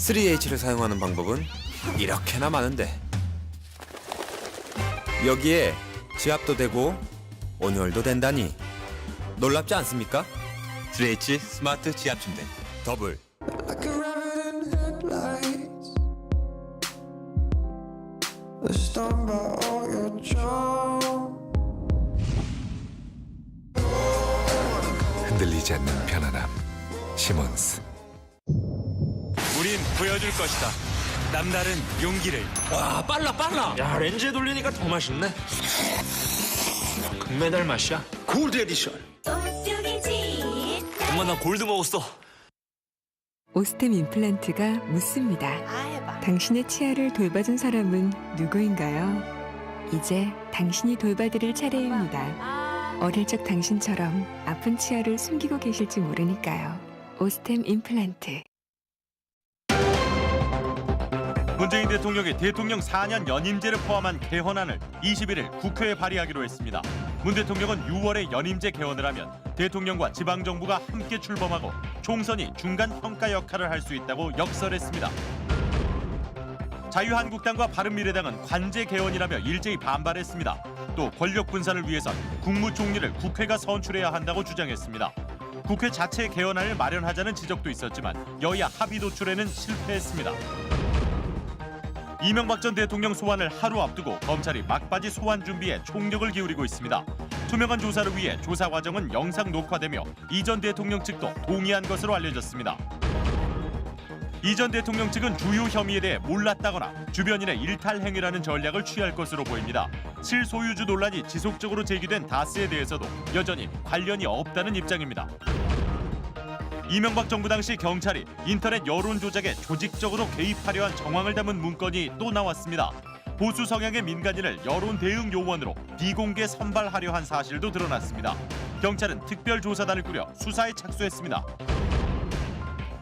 3H를 사용하는 방법은 이렇게나 많은데 여기에 지압도 되고 온열도 된다니 놀랍지 않습니까? 3H 스마트 지압 침대 더블. Like a rabbit in headlights. They're stung by all your charm. 흔들리지 않는 편안함. 시몬스. 우린 보여줄 것이다. 남다른 용기를. 와, 빨라. 야, 렌즈에 돌리니까 더 맛있네. 금메달 맛이야. 골드 에디션. 엄마, 나 골드 먹었어. 오스템 임플란트가 묻습니다. 당신의 치아를 돌봐준 사람은 누구인가요? 이제 당신이 돌봐드릴 차례입니다. 어릴 적 당신처럼 아픈 치아를 숨기고 계실지 모르니까요. 오스템 임플란트. 문재인 대통령이 대통령 4년 연임제를 포함한 개헌안을 21일 국회에 발의하기로 했습니다. 문 대통령은 6월에 연임제 개헌을 하면 대통령과 지방정부가 함께 출범하고 총선이 중간 평가 역할을 할 수 있다고 역설했습니다. 자유한국당과 바른미래당은 관제 개헌이라며 일제히 반발했습니다. 또 권력 분산을 위해선 국무총리를 국회가 선출해야 한다고 주장했습니다. 국회 자체 개헌안을 마련하자는 지적도 있었지만 여야 합의 도출에는 실패했습니다. 이명박 전 대통령 소환을 하루 앞두고 검찰이 막바지 소환 준비에 총력을 기울이고 있습니다. 투명한 조사를 위해 조사 과정은 영상 녹화되며 이 전 대통령 측도 동의한 것으로 알려졌습니다. 이 전 대통령 측은 주요 혐의에 대해 몰랐다거나 주변인의 일탈 행위라는 전략을 취할 것으로 보입니다. 실소유주 논란이 지속적으로 제기된 다스에 대해서도 여전히 관련이 없다는 입장입니다. 이명박 정부 당시 경찰이 인터넷 여론 조작에 조직적으로 개입하려 한 정황을 담은 문건이 또 나왔습니다. 보수 성향의 민간인을 여론 대응 요원으로 비공개 선발하려 한 사실도 드러났습니다. 경찰은 특별조사단을 꾸려 수사에 착수했습니다.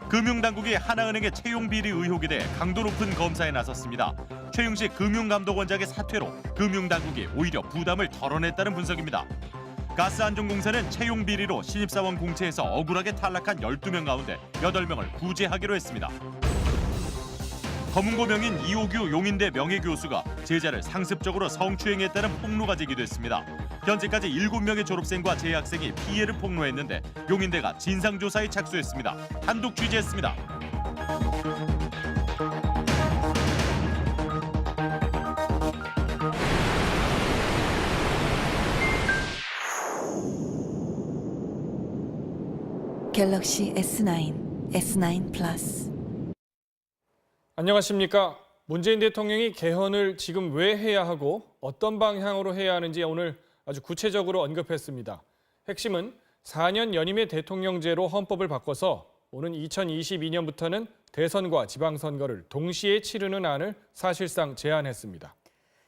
금융당국이 하나은행의 채용 비리 의혹에 대해 강도 높은 검사에 나섰습니다. 최윤식 금융감독원장의 사퇴로 금융당국이 오히려 부담을 덜어냈다는 분석입니다. 가스안전공사는 채용 비리로 신입사원 공채에서 억울하게 탈락한 12명 가운데 8명을 구제하기로 했습니다. 검은고 명인 이호규 용인대 명예교수가 제자를 상습적으로 성추행했다는 폭로가 제기됐습니다. 현재까지 7명의 졸업생과 재학생이 피해를 폭로했는데 용인대가 진상조사에 착수했습니다. 단독 취재했습니다. 갤럭시 S9, S9 플러스. 안녕하십니까. 문재인 대통령이 개헌을 지금 왜 해야 하고 어떤 방향으로 해야 하는지 오늘 아주 구체적으로 언급했습니다. 핵심은 4년 연임의 대통령제로 헌법을 바꿔서 오는 2022년부터는 대선과 지방선거를 동시에 치르는 안을 사실상 제안했습니다.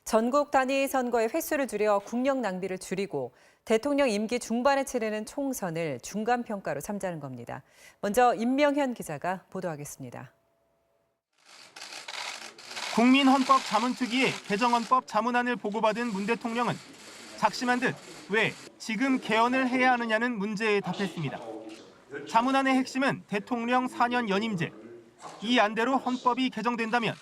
전국 단위 선거의 횟수를 줄여 국력 낭비를 줄이고 대통령 임기 중반에 치르는 총선을 중간평가로 삼자는 겁니다. 먼저 임명현 기자가 보도하겠습니다. 국민헌법자문특위의 개정헌법 자문안을 보고받은 문 대통령은 작심한 듯 왜 지금 개헌을 해야 하느냐는 문제에 답했습니다. 자문안의 핵심은 대통령 4년 연임제. 이 안대로 헌법이 개정된다면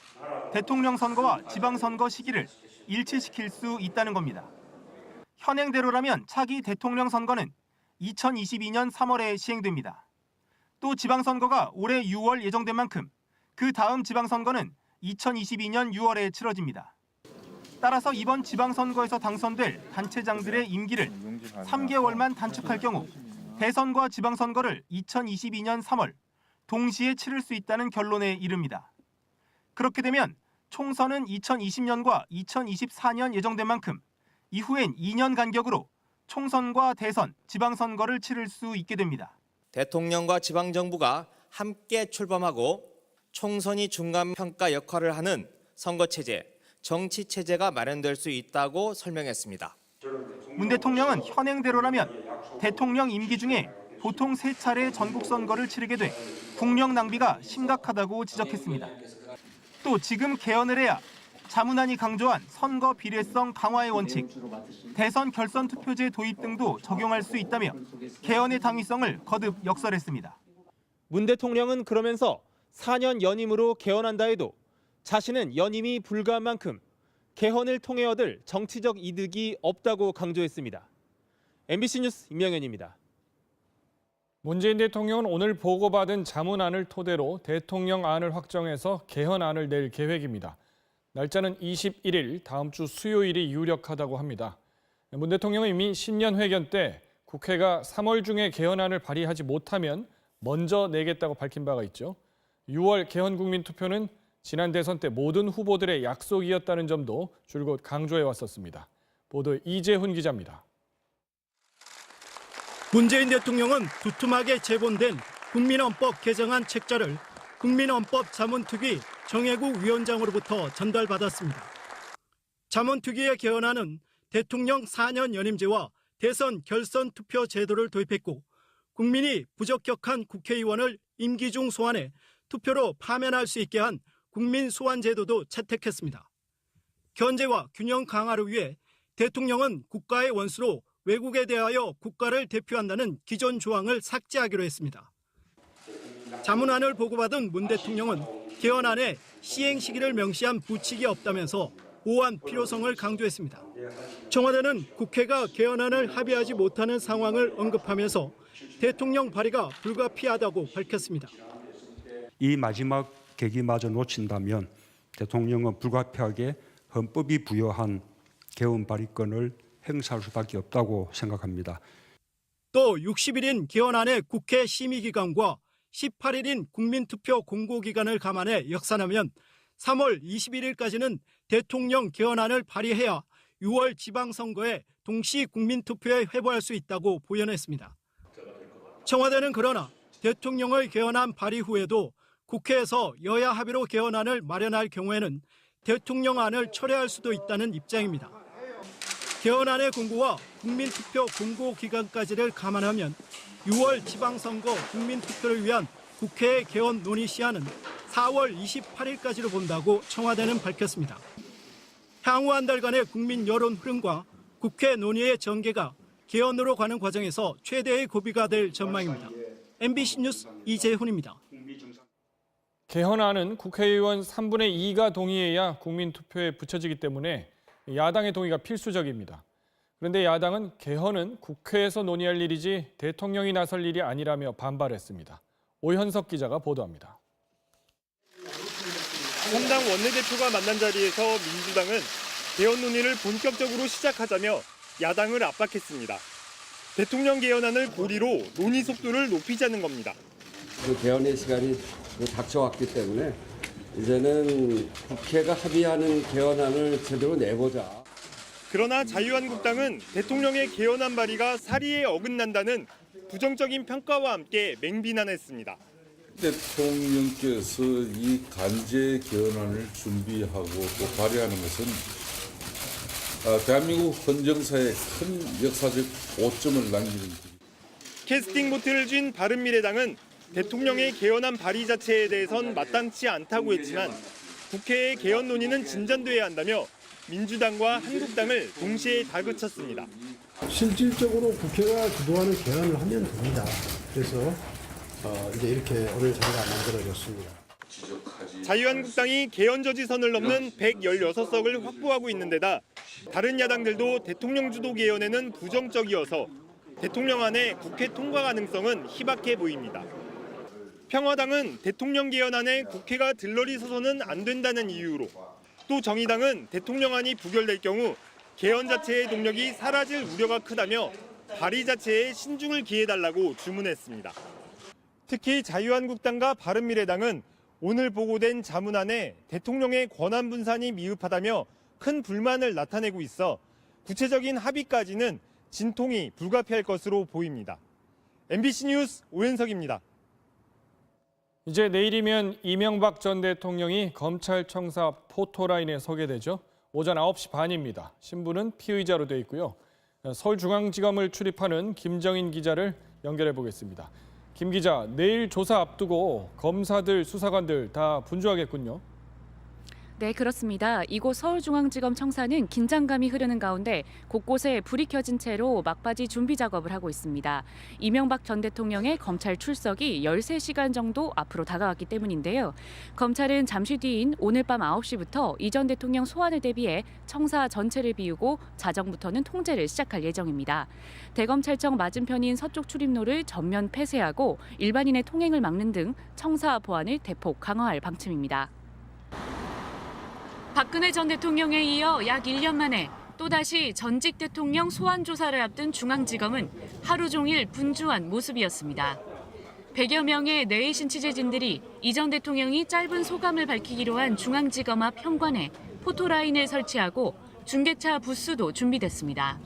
대통령 선거와 지방선거 시기를 일치시킬 수 있다는 겁니다. 현행대로라면 차기 대통령 선거는 2022년 3월에 시행됩니다. 또 지방선거가 올해 6월 예정된 만큼 그 다음 지방선거는 2022년 6월에 치러집니다. 따라서 이번 지방선거에서 당선될 단체장들의 임기를 3개월만 단축할 경우 대선과 지방선거를 2022년 3월 동시에 치를 수 있다는 결론에 이릅니다. 그렇게 되면 총선은 2020년과 2024년 예정된 만큼 이후엔 2년 간격으로 총선과 대선, 지방선거를 치를 수 있게 됩니다. 대통령과 지방정부가 함께 출범하고 총선이 중간평가 역할을 하는 선거체제, 정치체제가 마련될 수 있다고 설명했습니다. 문 대통령은 현행대로라면 대통령 임기 중에 보통 3차례 전국선거를 치르게 돼 국력 낭비가 심각하다고 지적했습니다. 또 지금 개헌을 해야 자문안이 강조한 선거 비례성 강화의 원칙, 대선 결선 투표제 도입 등도 적용할 수 있다며 개헌의 당위성을 거듭 역설했습니다. 문 대통령은 그러면서 4년 연임으로 개헌한다 해도 자신은 연임이 불가한 만큼 개헌을 통해 얻을 정치적 이득이 없다고 강조했습니다. MBC 뉴스 임명현입니다. 문재인 대통령은 오늘 보고받은 자문안을 토대로 대통령안을 확정해서 개헌안을 낼 계획입니다. 날짜는 21일, 다음 주 수요일이 유력하다고 합니다. 문 대통령은 이미 신년회견 때 국회가 3월 중에 개헌안을 발의하지 못하면 먼저 내겠다고 밝힌 바가 있죠. 6월 개헌 국민투표는 지난 대선 때 모든 후보들의 약속이었다는 점도 줄곧 강조해 왔었습니다. 보도 이재훈 기자입니다. 문재인 대통령은 두툼하게 제본된 국민헌법 개정안 책자를 국민헌법 자문특위 정혜국 위원장으로부터 전달받았습니다. 자문특위의 개헌안은 대통령 4년 연임제와 대선 결선 투표 제도를 도입했고 국민이 부적격한 국회의원을 임기 중 소환해 투표로 파면할 수 있게 한 국민 소환 제도도 채택했습니다. 견제와 균형 강화를 위해 대통령은 국가의 원수로 외국에 대하여 국가를 대표한다는 기존 조항을 삭제하기로 했습니다. 자문안을 보고받은 문 대통령은 개헌안에 시행 시기를 명시한 부칙이 없다면서 보완 필요성을 강조했습니다. 청와대는 국회가 개헌안을 합의하지 못하는 상황을 언급하면서 대통령 발의가 불가피하다고 밝혔습니다. 이 마지막 계기마저 놓친다면 대통령은 불가피하게 헌법이 부여한 개헌 발의권을 행사할 수밖에 없다고 생각합니다. 또 60일인 개헌안의 국회 심의기간과 18일인 국민투표 공고기간을 감안해 역산하면 3월 21일까지는 대통령 개헌안을 발의해야 6월 지방선거에 동시 국민투표에 회부할 수 있다고 보연했습니다. 청와대는 그러나 대통령의 개헌안 발의 후에도 국회에서 여야 합의로 개헌안을 마련할 경우에는 대통령안을 철회할 수도 있다는 입장입니다. 개헌안의 공고와 국민투표 공고 기간까지를 감안하면 6월 지방선거 국민투표를 위한 국회의 개헌 논의 시한은 4월 28일까지로 본다고 청와대는 밝혔습니다. 향후 한 달간의 국민 여론 흐름과 국회 논의의 전개가 개헌으로 가는 과정에서 최대의 고비가 될 전망입니다. MBC 뉴스 이재훈입니다. 개헌안은 국회의원 3분의 2가 동의해야 국민투표에 붙여지기 때문에 야당의 동의가 필수적입니다. 그런데 야당은 개헌은 국회에서 논의할 일이지 대통령이 나설 일이 아니라며 반발했습니다. 오현석 기자가 보도합니다. 3당 원내대표가 만난 자리에서 민주당은 개헌 논의를 본격적으로 시작하자며 야당을 압박했습니다. 대통령 개헌안을 고리로 논의 속도를 높이자는 겁니다. 개헌의 시간이 닥쳐왔기 때문에 이제는 국회가 합의하는 개헌안을 제대로 내보자. 그러나 자유한국당은 대통령의 개헌안 발의가 사리에 어긋난다는 부정적인 평가와 함께 맹비난했습니다. 대통령께서 이 간제 개헌안을 준비하고 또 발의하는 것은 대한민국 헌정사에 큰 역사적 오점을 남기는 일입니다. 캐스팅 보트를 쥔 바른미래당은 대통령의 개헌안 발의 자체에 대해선 마땅치 않다고 했지만 국회의 개헌 논의는 진전돼야 한다며 민주당과 한국당을 동시에 다그쳤습니다. 실질적으로 국회가 주도하는 개헌을 하면 됩니다. 그래서 이제 이렇게 오늘 자리가 만들어졌습니다. 자유한국당이 개헌 저지선을 넘는 116석을 확보하고 있는 데다 다른 야당들도 대통령 주도 개헌에는 부정적이어서 대통령안의 국회 통과 가능성은 희박해 보입니다. 평화당은 대통령 개헌안에 국회가 들러리 서서는 안 된다는 이유로, 또 정의당은 대통령안이 부결될 경우 개헌 자체의 동력이 사라질 우려가 크다며 발의 자체에 신중을 기해달라고 주문했습니다. 특히 자유한국당과 바른미래당은 오늘 보고된 자문안에 대통령의 권한 분산이 미흡하다며 큰 불만을 나타내고 있어 구체적인 합의까지는 진통이 불가피할 것으로 보입니다. MBC 뉴스 오현석입니다. 이제 내일이면 이명박 전 대통령이 검찰청사 포토라인에 서게 되죠. 오전 9시 반입니다. 신부는 피의자로 돼 있고요. 서울중앙지검을 출입하는 김정인 기자를 연결해 보겠습니다. 김 기자, 내일 조사 앞두고 검사들, 수사관들 다 분주하겠군요. 네, 그렇습니다. 이곳 서울중앙지검 청사는 긴장감이 흐르는 가운데 곳곳에 불이 켜진 채로 막바지 준비 작업을 하고 있습니다. 이명박 전 대통령의 검찰 출석이 13시간 정도 앞으로 다가왔기 때문인데요. 검찰은 잠시 뒤인 오늘 밤 9시부터 이 전 대통령 소환을 대비해 청사 전체를 비우고 자정부터는 통제를 시작할 예정입니다. 대검찰청 맞은편인 서쪽 출입로를 전면 폐쇄하고 일반인의 통행을 막는 등 청사 보안을 대폭 강화할 방침입니다. 박근혜 전 대통령에 이어 약 1년 만에 또다시 전직 대통령 소환 조사를 앞둔 중앙지검은 하루 종일 분주한 모습이었습니다. 100여 명의 내외신 취재진들이 이 전 대통령이 짧은 소감을 밝히기로 한 중앙지검 앞 현관에 포토라인을 설치하고 중계차 부스도 준비됐습니다.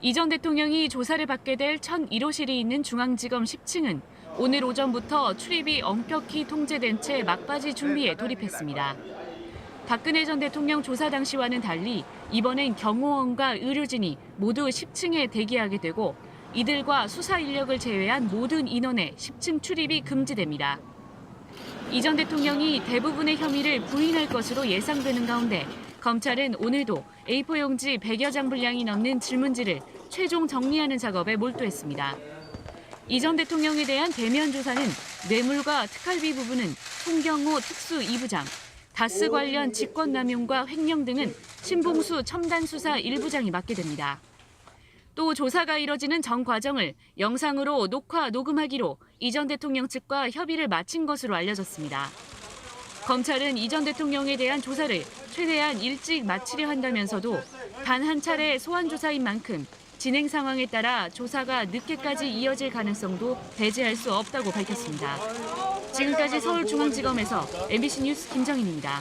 이 전 대통령이 조사를 받게 될 1001호실이 있는 중앙지검 10층은 오늘 오전부터 출입이 엄격히 통제된 채 막바지 준비에 돌입했습니다. 박근혜 전 대통령 조사 당시와는 달리 이번엔 경호원과 의료진이 모두 10층에 대기하게 되고 이들과 수사 인력을 제외한 모든 인원의 10층 출입이 금지됩니다. 이 전 대통령이 대부분의 혐의를 부인할 것으로 예상되는 가운데 검찰은 오늘도 A4 용지 100여 장 분량이 넘는 질문지를 최종 정리하는 작업에 몰두했습니다. 이 전 대통령에 대한 대면 조사는 뇌물과 특활비 부분은 송경호 특수 2부장, 다스 관련 직권남용과 횡령 등은 신봉수 첨단수사 1부장이 맡게 됩니다. 또 조사가 이뤄지는 전 과정을 영상으로 녹화, 녹음하기로 이 전 대통령 측과 협의를 마친 것으로 알려졌습니다. 검찰은 이 전 대통령에 대한 조사를 최대한 일찍 마치려 한다면서도 단 한 차례 소환 조사인 만큼 진행 상황에 따라 조사가 늦게까지 이어질 가능성도 배제할 수 없다고 밝혔습니다. 지금까지 서울중앙지검에서 MBC 뉴스 김정인입니다.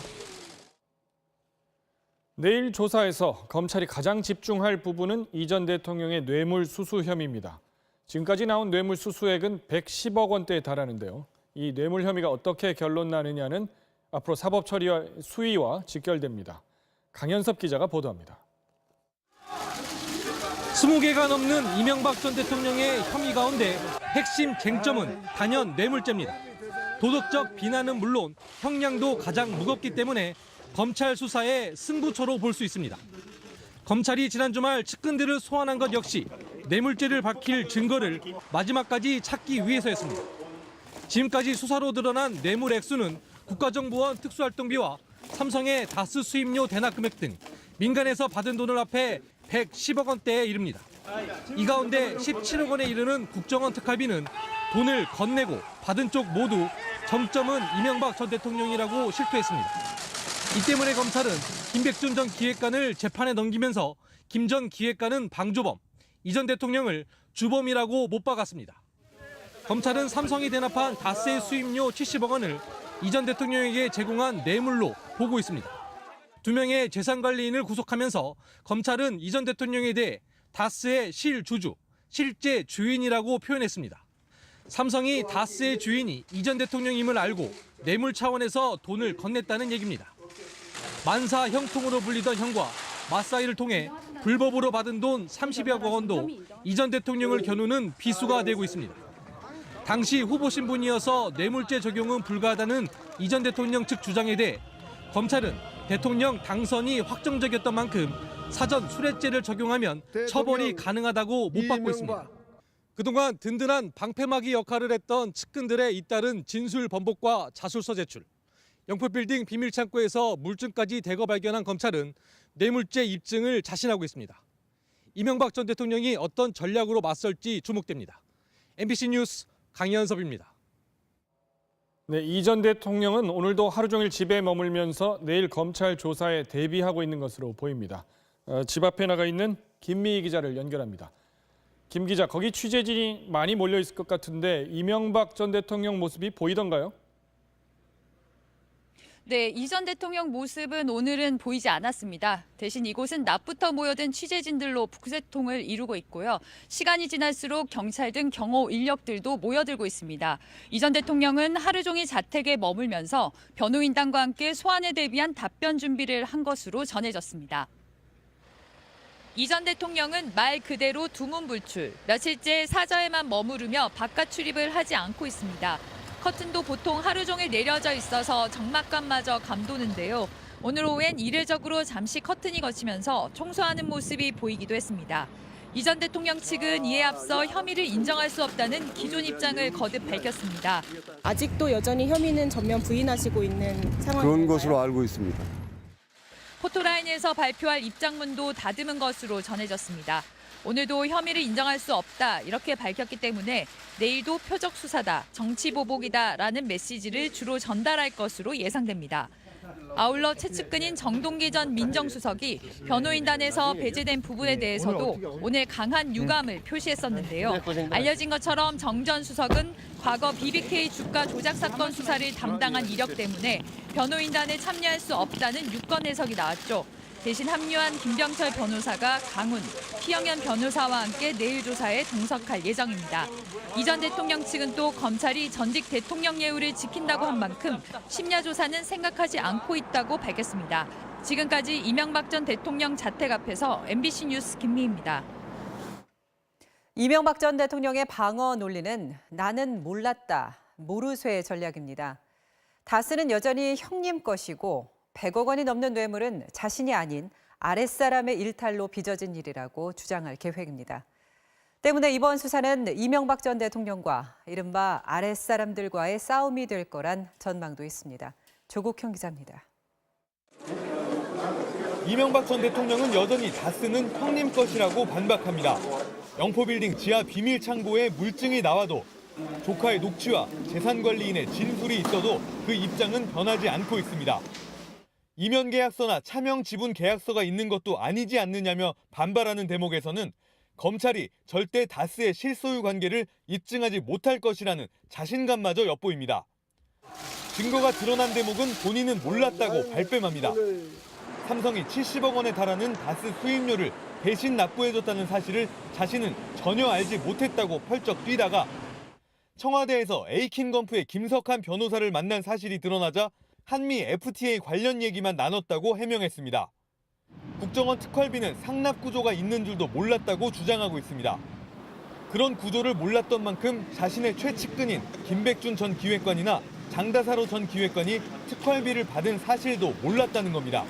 내일 조사에서 검찰이 가장 집중할 부분은 이 전 대통령의 뇌물 수수 혐의입니다. 지금까지 나온 뇌물 수수액은 110억 원대에 달하는데요. 이 뇌물 혐의가 어떻게 결론 나느냐는 앞으로 사법 처리와 수위와 직결됩니다. 강현섭 기자가 보도합니다. 20개가 넘는 이명박 전 대통령의 혐의 가운데 핵심 쟁점은 단연 뇌물죄입니다. 도덕적 비난은 물론 형량도 가장 무겁기 때문에 검찰 수사의 승부처로 볼 수 있습니다. 검찰이 지난 주말 측근들을 소환한 것 역시 뇌물죄를 밝힐 증거를 마지막까지 찾기 위해서였습니다. 지금까지 수사로 드러난 뇌물 액수는 국가정보원 특수활동비와 삼성의 다스 수입료 대납 금액 등 민간에서 받은 돈을 합해 110억 원대에 이릅니다. 이 가운데 17억 원에 이르는 국정원 특활비는 돈을 건네고 받은 쪽 모두 정점은 이명박 전 대통령이라고 실토했습니다. 이 때문에 검찰은 김백준 전 기획관을 재판에 넘기면서 김 전 기획관은 방조범, 이 전 대통령을 주범이라고 못 박았습니다. 검찰은 삼성이 대납한 다스의 수입료 70억 원을 이 전 대통령에게 제공한 뇌물로 보고 있습니다. 2명의 재산관리인을 구속하면서 검찰은 이 전 대통령에 대해 다스의 실주주, 실제 주인이라고 표현했습니다. 삼성이 다스의 주인이 이 전 대통령임을 알고 뇌물 차원에서 돈을 건넸다는 얘기입니다. 만사 형통으로 불리던 형과 맞사이를 통해 불법으로 받은 돈 30여 억 원도 이 전 대통령을 겨누는 비수가 되고 있습니다. 당시 후보 신분이어서 뇌물죄 적용은 불가하다는 이 전 대통령 측 주장에 대해 검찰은 대통령 당선이 확정적이었던 만큼 사전 수뢰죄를 적용하면 처벌이 가능하다고 못 받고 있습니다. 그동안 든든한 방패막이 역할을 했던 측근들의 잇따른 진술 번복과 자술서 제출, 영포빌딩 비밀창고에서 물증까지 대거 발견한 검찰은 뇌물죄 입증을 자신하고 있습니다. 이명박 전 대통령이 어떤 전략으로 맞설지 주목됩니다. MBC 뉴스 강현섭입니다. 네, 이 전 대통령은 오늘도 하루 종일 집에 머물면서 내일 검찰 조사에 대비하고 있는 것으로 보입니다. 집 앞에 나가 있는 김미희 기자를 연결합니다. 김 기자, 거기 취재진이 많이 몰려 있을 것 같은데 이명박 전 대통령 모습이 보이던가요? 네, 이 전 대통령 모습은 오늘은 보이지 않았습니다. 대신 이곳은 낮부터 모여든 취재진들로 북새통을 이루고 있고요. 시간이 지날수록 경찰 등 경호 인력들도 모여들고 있습니다. 이 전 대통령은 하루 종일 자택에 머물면서 변호인단과 함께 소환에 대비한 답변 준비를 한 것으로 전해졌습니다. 이 전 대통령은 말 그대로 두문불출, 며칠째 사저에만 머무르며 바깥 출입을 하지 않고 있습니다. 커튼도 보통 하루 종일 내려져 있어서 적막감마저 감도는데요. 오늘 오후엔 이례적으로 잠시 커튼이 걷히면서 총소하는 모습이 보이기도 했습니다. 이 전 대통령 측은 이에 앞서 혐의를 인정할 수 없다는 기존 입장을 거듭 밝혔습니다. 아직도 여전히 혐의는 전면 부인하시고 있는 상황인가요? 그런 것으로 알고 있습니다. 포토라인에서 발표할 입장문도 다듬은 것으로 전해졌습니다. 오늘도 혐의를 인정할 수 없다 이렇게 밝혔기 때문에 내일도 표적 수사다, 정치 보복이다라는 메시지를 주로 전달할 것으로 예상됩니다. 아울러 최측근인 정동기 전 민정수석이 변호인단에서 배제된 부분에 대해서도 오늘 강한 유감을 표시했었는데요. 알려진 것처럼 정 전 수석은 과거 BBK 주가 조작 사건 수사를 담당한 이력 때문에 변호인단에 참여할 수 없다는 유권 해석이 나왔죠. 대신 합류한 김병철 변호사가 강훈, 피영현 변호사와 함께 내일 조사에 동석할 예정입니다. 이 전 대통령 측은 또 검찰이 전직 대통령 예우를 지킨다고 한 만큼 심야 조사는 생각하지 않고 있다고 밝혔습니다. 지금까지 이명박 전 대통령 자택 앞에서 MBC 뉴스 김미희입니다. 이명박 전 대통령의 방어 논리는 나는 몰랐다, 모르쇠 전략입니다. 다스는 여전히 형님 것이고 100억 원이 넘는 뇌물은 자신이 아닌 아랫사람의 일탈로 빚어진 일이라고 주장할 계획입니다. 때문에 이번 수사는 이명박 전 대통령과 이른바 아랫사람들과의 싸움이 될 거란 전망도 있습니다. 조국형 기자입니다. 이명박 전 대통령은 여전히 다스는 형님 것이라고 반박합니다. 영포빌딩 지하 비밀 창고에 물증이 나와도 조카의 녹취와 재산관리인의 진술이 있어도 그 입장은 변하지 않고 있습니다. 이면 계약서나 차명 지분 계약서가 있는 것도 아니지 않느냐며 반발하는 대목에서는 검찰이 절대 다스의 실소유 관계를 입증하지 못할 것이라는 자신감마저 엿보입니다. 증거가 드러난 대목은 본인은 몰랐다고 발뺌합니다. 삼성이 70억 원에 달하는 다스 수임료를 대신 납부해줬다는 사실을 자신은 전혀 알지 못했다고 펄쩍 뛰다가 청와대에서 에이킨건프의 김석한 변호사를 만난 사실이 드러나자 한미 FTA 관련 얘기만 나눴다고 해명했습니다. 국정원 특활비는 상납 구조가 있는 줄도 몰랐다고 주장하고 있습니다. 그런 구조를 몰랐던 만큼 자신의 최측근인 김백준 전 기획관이나 장다사로 전 기획관이 특활비를 받은 사실도 몰랐다는 겁니다.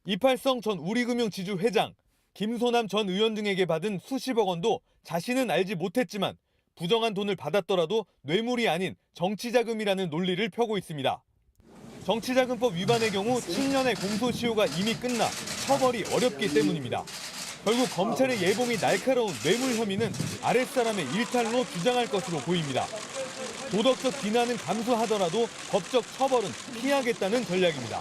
이팔성 전 우리금융지주 회장, 김소남 전 의원 등에게 받은 수십억 원도 자신은 알지 못했지만 부정한 돈을 받았더라도 뇌물이 아닌 정치자금이라는 논리를 펴고 있습니다. 정치자금법 위반의 경우 7년의 공소시효가 이미 끝나 처벌이 어렵기 때문입니다. 결국 검찰의 예봉이 날카로운 뇌물 혐의는 아랫사람의 일탈로 주장할 것으로 보입니다. 도덕적 비난은 감수하더라도 법적 처벌은 피하겠다는 전략입니다.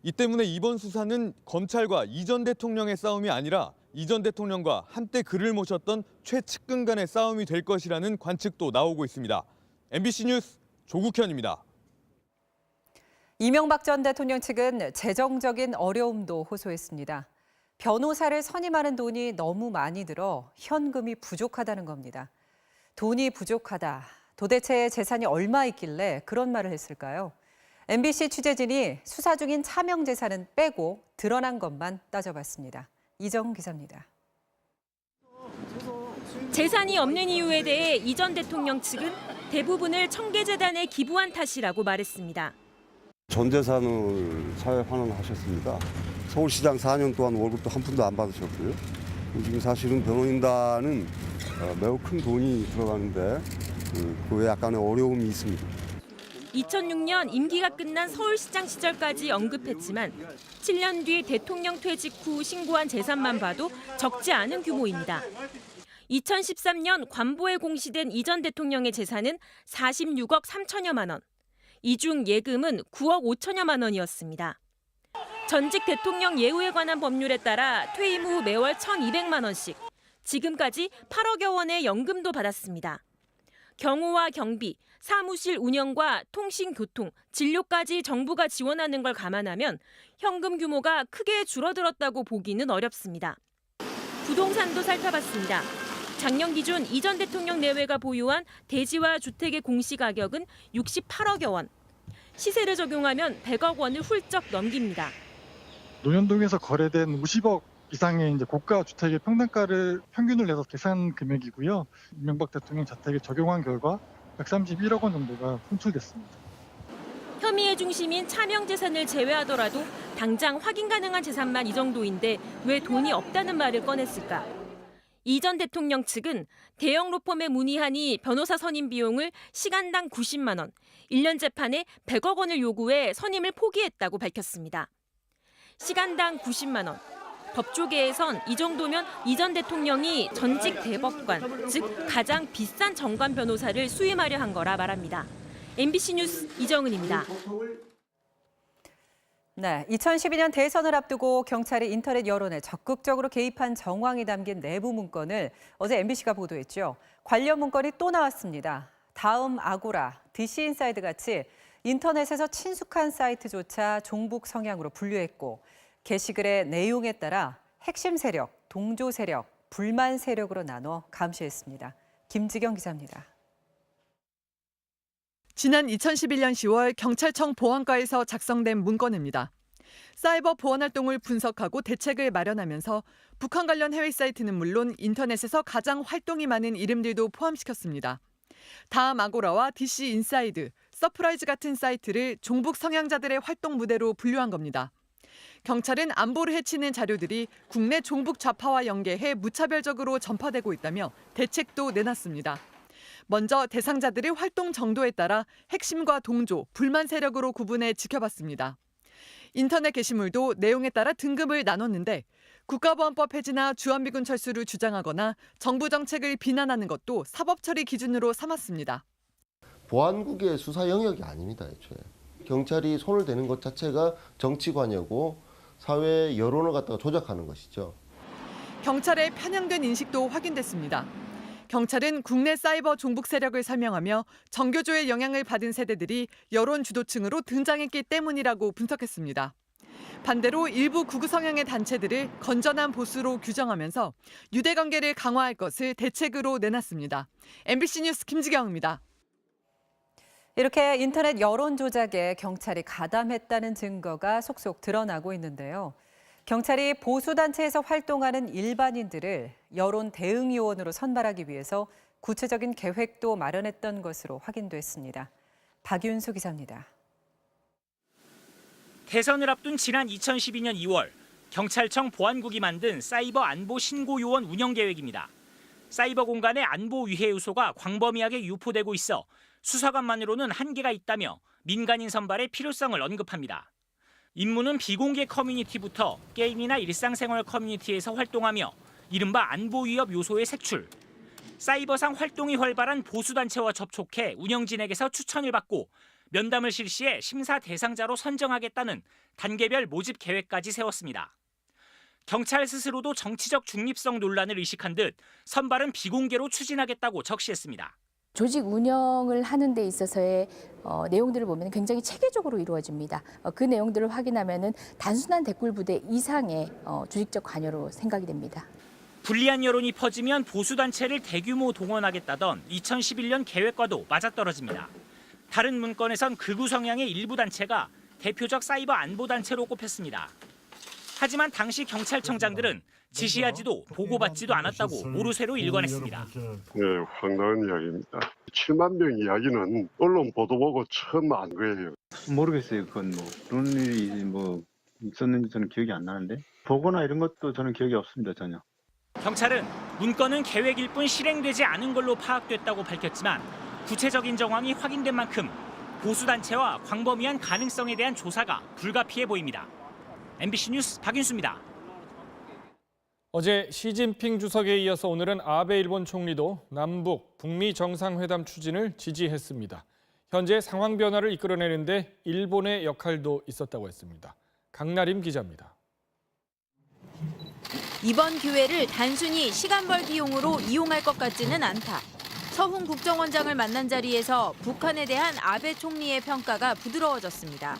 이 때문에 이번 수사는 검찰과 이 전 대통령의 싸움이 아니라 이 전 대통령과 한때 그를 모셨던 최측근 간의 싸움이 될 것이라는 관측도 나오고 있습니다. MBC 뉴스 조국현입니다. 이명박 전 대통령 측은 재정적인 어려움도 호소했습니다. 변호사를 선임하는 돈이 너무 많이 들어 현금이 부족하다는 겁니다. 돈이 부족하다. 도대체 재산이 얼마 있길래 그런 말을 했을까요? MBC 취재진이 수사 중인 차명 재산은 빼고 드러난 것만 따져봤습니다. 이정훈 기자입니다. 재산이 없는 이유에 대해 이 전 대통령 측은 대부분을 청계재단에 기부한 탓이라고 말했습니다. 전 재산을 사회 환원하셨습니다. 서울시장 4년 동안 월급도 한 푼도 안 받으셨고요. 지금 사실은 변호인단은 매우 큰 돈이 들어가는데 그 외에 약간의 어려움이 있습니다. 2006년 임기가 끝난 서울시장 시절까지 언급했지만 7년 뒤 대통령 퇴직 후 신고한 재산만 봐도 적지 않은 규모입니다. 2013년 관보에 공시된 이 전 대통령의 재산은 46억 3천여만 원. 이 중 예금은 9억 5천여만 원이었습니다. 전직 대통령 예우에 관한 법률에 따라 퇴임 후 매월 1,200만 원씩, 지금까지 8억여 원의 연금도 받았습니다. 경호와 경비, 사무실 운영과 통신, 교통, 진료까지 정부가 지원하는 걸 감안하면 현금 규모가 크게 줄어들었다고 보기는 어렵습니다. 부동산도 살펴봤습니다. 작년 기준 이 전 대통령 내외가 보유한 대지와 주택의 공시가격은 68억여 원. 시세를 적용하면 100억 원을 훌쩍 넘깁니다. 논현동에서 거래된 50억 이상의 이제 고가 주택의 평당가를 평균을 내서 계산 금액이고요. 이명박 대통령 자택에 적용한 결과 131억 원 정도가 송출됐습니다. 혐의의 중심인 차명 재산을 제외하더라도 당장 확인 가능한 재산만 이 정도인데 왜 돈이 없다는 말을 꺼냈을까? 이 전 대통령 측은 대형 로펌에 문의하니 변호사 선임 비용을 시간당 90만 원, 1년 재판에 100억 원을 요구해 선임을 포기했다고 밝혔습니다. 시간당 90만 원. 법조계에선 이 정도면 이 전 대통령이 전직 대법관, 즉 가장 비싼 정관 변호사를 수임하려 한 거라 말합니다. MBC 뉴스 이정은입니다. 네, 2012년 대선을 앞두고 경찰이 인터넷 여론에 적극적으로 개입한 정황이 담긴 내부 문건을 어제 MBC가 보도했죠. 관련 문건이 또 나왔습니다. 다음 아고라, DC인사이드 같이 인터넷에서 친숙한 사이트조차 종북 성향으로 분류했고 게시글의 내용에 따라 핵심 세력, 동조 세력, 불만 세력으로 나눠 감시했습니다. 김지경 기자입니다. 지난 2011년 10월 경찰청 보안과에서 작성된 문건입니다. 사이버 보안 활동을 분석하고 대책을 마련하면서 북한 관련 해외 사이트는 물론 인터넷에서 가장 활동이 많은 이름들도 포함시켰습니다. 다음 아고라와 DC 인사이드, 서프라이즈 같은 사이트를 종북 성향자들의 활동 무대로 분류한 겁니다. 경찰은 안보를 해치는 자료들이 국내 종북 좌파와 연계해 무차별적으로 전파되고 있다며 대책도 내놨습니다. 먼저 대상자들의 활동 정도에 따라 핵심과 동조, 불만 세력으로 구분해 지켜봤습니다. 인터넷 게시물도 내용에 따라 등급을 나눴는데 국가보안법 폐지나 주한미군 철수를 주장하거나 정부 정책을 비난하는 것도 사법처리 기준으로 삼았습니다. 보안국의 수사 영역이 아닙니다, 애초에. 경찰이 손을 대는 것 자체가 정치 관여고 사회 여론을 갖다가 조작하는 것이죠. 경찰의 편향된 인식도 확인됐습니다. 경찰은 국내 사이버 종북 세력을 설명하며 정교조의 영향을 받은 세대들이 여론 주도층으로 등장했기 때문이라고 분석했습니다. 반대로 일부 극우 성향의 단체들을 건전한 보수로 규정하면서 유대 관계를 강화할 것을 대책으로 내놨습니다. MBC 뉴스 김지경입니다. 이렇게 인터넷 여론 조작에 경찰이 가담했다는 증거가 속속 드러나고 있는데요. 경찰이 보수단체에서 활동하는 일반인들을 여론 대응요원으로 선발하기 위해서 구체적인 계획도 마련했던 것으로 확인됐습니다. 박윤수 기자입니다. 대선을 앞둔 지난 2012년 2월 경찰청 보안국이 만든 사이버 안보 신고 요원 운영 계획입니다. 사이버 공간의 안보 위해 요소가 광범위하게 유포되고 있어 수사관만으로는 한계가 있다며 민간인 선발의 필요성을 언급합니다. 임무는 비공개 커뮤니티부터 게임이나 일상생활 커뮤니티에서 활동하며 이른바 안보 위협 요소의 색출, 사이버상 활동이 활발한 보수단체와 접촉해 운영진에게서 추천을 받고 면담을 실시해 심사 대상자로 선정하겠다는 단계별 모집 계획까지 세웠습니다. 경찰 스스로도 정치적 중립성 논란을 의식한 듯 선발은 비공개로 추진하겠다고 적시했습니다. 조직 운영을 하는 데 있어서의 내용들을 보면 굉장히 체계적으로 이루어집니다. 그 내용들을 확인하면은 단순한 댓글 부대 이상의 조직적 관여로 생각이 됩니다. 불리한 여론이 퍼지면 보수단체를 대규모 동원하겠다던 2011년 계획과도 맞아떨어집니다. 다른 문건에선 극우 성향의 일부 단체가 대표적 사이버 안보단체로 꼽혔습니다. 하지만 당시 경찰청장들은 지시하지도 보고받지도 않았다고 모르쇠로 일관했습니다. 네, 황당한 이야기입니다. 7만 명 이야기는 언론 보도 보고 처음 안 거예요. 모르겠어요. 그건 그런 일이 있었는지 저는 기억이 안 나는데 보거나 이런 것도 저는 기억이 없습니다, 전혀. 경찰은 문건은 계획일 뿐 실행되지 않은 걸로 파악됐다고 밝혔지만 구체적인 정황이 확인된 만큼 보수단체와 광범위한 가능성에 대한 조사가 불가피해 보입니다. MBC 뉴스 박윤수입니다. 어제 시진핑 주석에 이어서 오늘은 아베 일본 총리도 남북, 북미 정상회담 추진을 지지했습니다. 현재 상황 변화를 이끌어내는데 일본의 역할도 있었다고 했습니다. 강나림 기자입니다. 이번 기회를 단순히 시간 벌기용으로 이용할 것 같지는 않다. 서훈 국정원장을 만난 자리에서 북한에 대한 아베 총리의 평가가 부드러워졌습니다.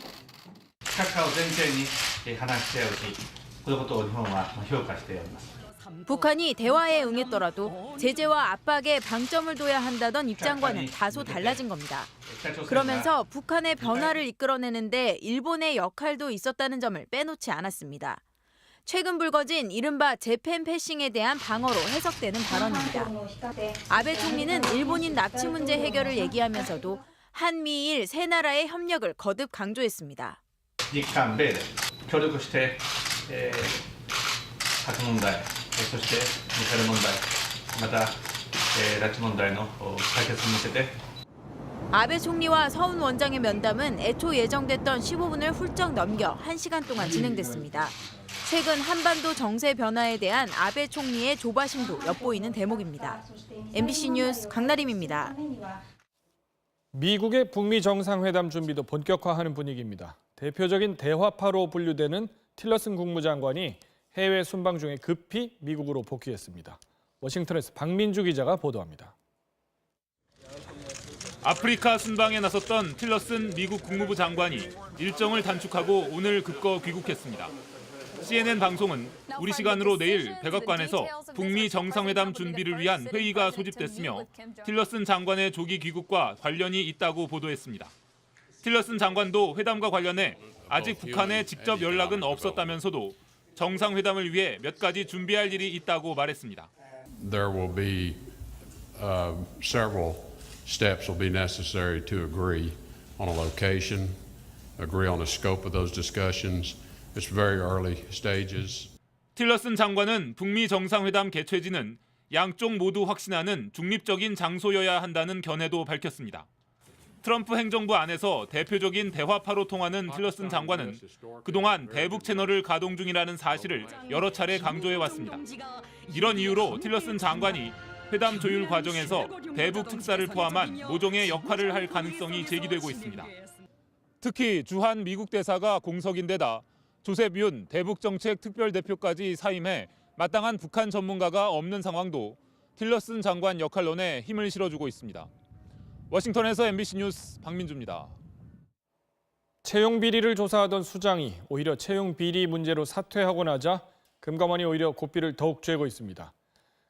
북한이 대화에 응했더라도 제재와 압박에 방점을 둬야 한다던 입장과는 다소 달라진 겁니다. 그러면서 북한의 변화를 이끌어내는데 일본의 역할도 있었다는 점을 빼놓지 않았습니다. 최근 불거진 이른바 재팬 패싱에 대한 방어로 해석되는 발언입니다. 아베 총리는 일본인 납치 문제 해결을 얘기하면서도 한미일 세 나라의 협력을 거듭 강조했습니다. 日韓米で協力して核問題、そしてミサイル問題、また拉致問題の解決に向けて 아베 총리와 서훈 원장의 면담은 애초 예정됐던 15분을 훌쩍 넘겨 1시간 동안 진행됐습니다. 최근 한반도 정세 변화에 대한 아베 총리의 조바심도 엿보이는 대목입니다. MBC 뉴스 강나림입니다. 미국의 북미 정상회담 준비도 본격화하는 분위기입니다. 대표적인 대화파로 분류되는 틸러슨 국무장관이 해외 순방 중에 급히 미국으로 복귀했습니다. 워싱턴에서 박민주 기자가 보도합니다. 아프리카 순방에 나섰던 틸러슨 미국 국무부 장관이 일정을 단축하고 오늘 급거 귀국했습니다. CNN 방송은 우리 시간으로 내일 백악관에서 북미 정상회담 준비를 위한 회의가 소집됐으며 틸러슨 장관의 조기 귀국과 관련이 있다고 보도했습니다. 틸러슨 장관도 회담과 관련해 아직 북한에 직접 연락은 없었다면서도 정상회담을 위해 몇 가지 준비할 일이 있다고 말했습니다. There will be several steps will be necessary to agree on a location, agree on the scope of those discussions. It's very early stages. 틸러슨 장관은 북미 정상회담 개최지는 양쪽 모두 확신하는 중립적인 장소여야 한다는 견해도 밝혔습니다. 트럼프 행정부 안에서 대표적인 대화파로 통하는 틸러슨 장관은 그동안 대북 채널을 가동 중이라는 사실을 여러 차례 강조해왔습니다. 이런 이유로 틸러슨 장관이 회담 조율 과정에서 대북 특사를 포함한 모종의 역할을 할 가능성이 제기되고 있습니다. 특히 주한 미국 대사가 공석인 데다 조셉 윤 대북정책 특별대표까지 사임해 마땅한 북한 전문가가 없는 상황도 틸러슨 장관 역할론에 힘을 실어주고 있습니다. 워싱턴에서 MBC 뉴스 박민주입니다. 채용 비리를 조사하던 수장이 오히려 채용 비리 문제로 사퇴하고 나자 금감원이 오히려 고삐를 더욱 쬐고 있습니다.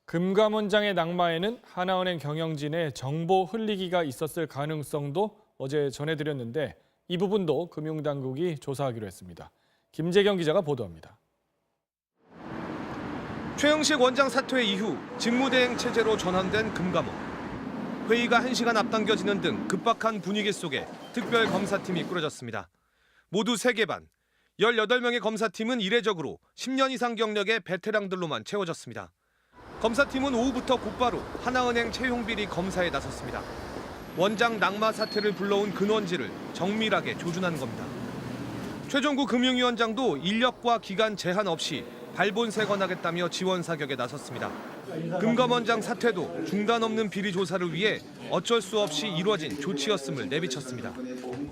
금감원장의 낙마에는 하나은행 경영진의 정보 흘리기가 있었을 가능성도 어제 전해드렸는데 이 부분도 금융당국이 조사하기로 했습니다. 김재경 기자가 보도합니다. 최영식 원장 사퇴 이후 직무대행 체제로 전환된 금감원. 회의가 1시간 앞당겨지는 등 급박한 분위기 속에 특별검사팀이 꾸려졌습니다. 모두 3개 반, 18명의 검사팀은 이례적으로 10년 이상 경력의 베테랑들로만 채워졌습니다. 검사팀은 오후부터 곧바로 하나은행 채용비리 검사에 나섰습니다. 원장 낙마 사태를 불러온 근원지를 정밀하게 조준한 겁니다. 최종구 금융위원장도 인력과 기간 제한 없이 발본색원하겠다며 지원 사격에 나섰습니다. 금감원장 사퇴도 중단 없는 비리 조사를 위해 어쩔 수 없이 이루어진 조치였음을 내비쳤습니다.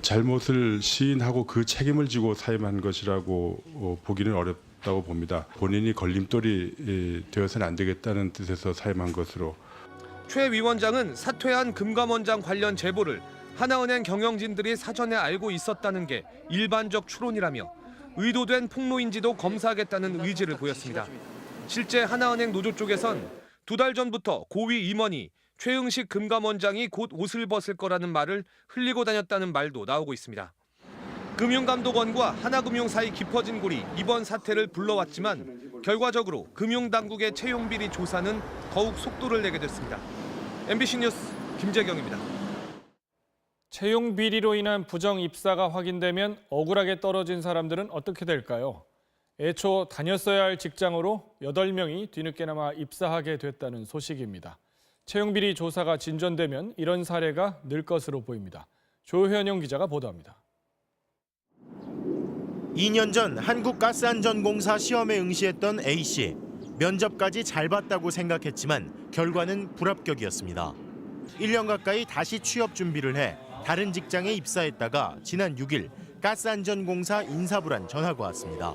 잘못을 시인하고 그 책임을 지고 사임한 것이라고 보기는 어렵다고 봅니다. 본인이 걸림돌이 되어서는 안 되겠다는 뜻에서 사임한 것으로. 최 위원장은 사퇴한 금감원장 관련 제보를 하나은행 경영진들이 사전에 알고 있었다는 게 일반적 추론이라며 의도된 폭로인지도 검사하겠다는 의지를 보였습니다. 실제 하나은행 노조 쪽에선 2달 전부터 고위 임원이 최응식 금감원장이 곧 옷을 벗을 거라는 말을 흘리고 다녔다는 말도 나오고 있습니다. 금융감독원과 하나금융 사이 깊어진 골이 이번 사태를 불러왔지만 결과적으로 금융당국의 채용비리 조사는 더욱 속도를 내게 됐습니다. MBC 뉴스 김재경입니다. 채용 비리로 인한 부정 입사가 확인되면 억울하게 떨어진 사람들은 어떻게 될까요? 애초 다녔어야 할 직장으로 8명이 뒤늦게나마 입사하게 됐다는 소식입니다. 채용 비리 조사가 진전되면 이런 사례가 늘 것으로 보입니다. 조현영 기자가 보도합니다. 2년 전 한국가스안전공사 시험에 응시했던 A씨. 면접까지 잘 봤다고 생각했지만 결과는 불합격이었습니다. 1년 가까이 다시 취업 준비를 해 다른 직장에 입사했다가 지난 6일 가스안전공사 인사불안 전화가 왔습니다.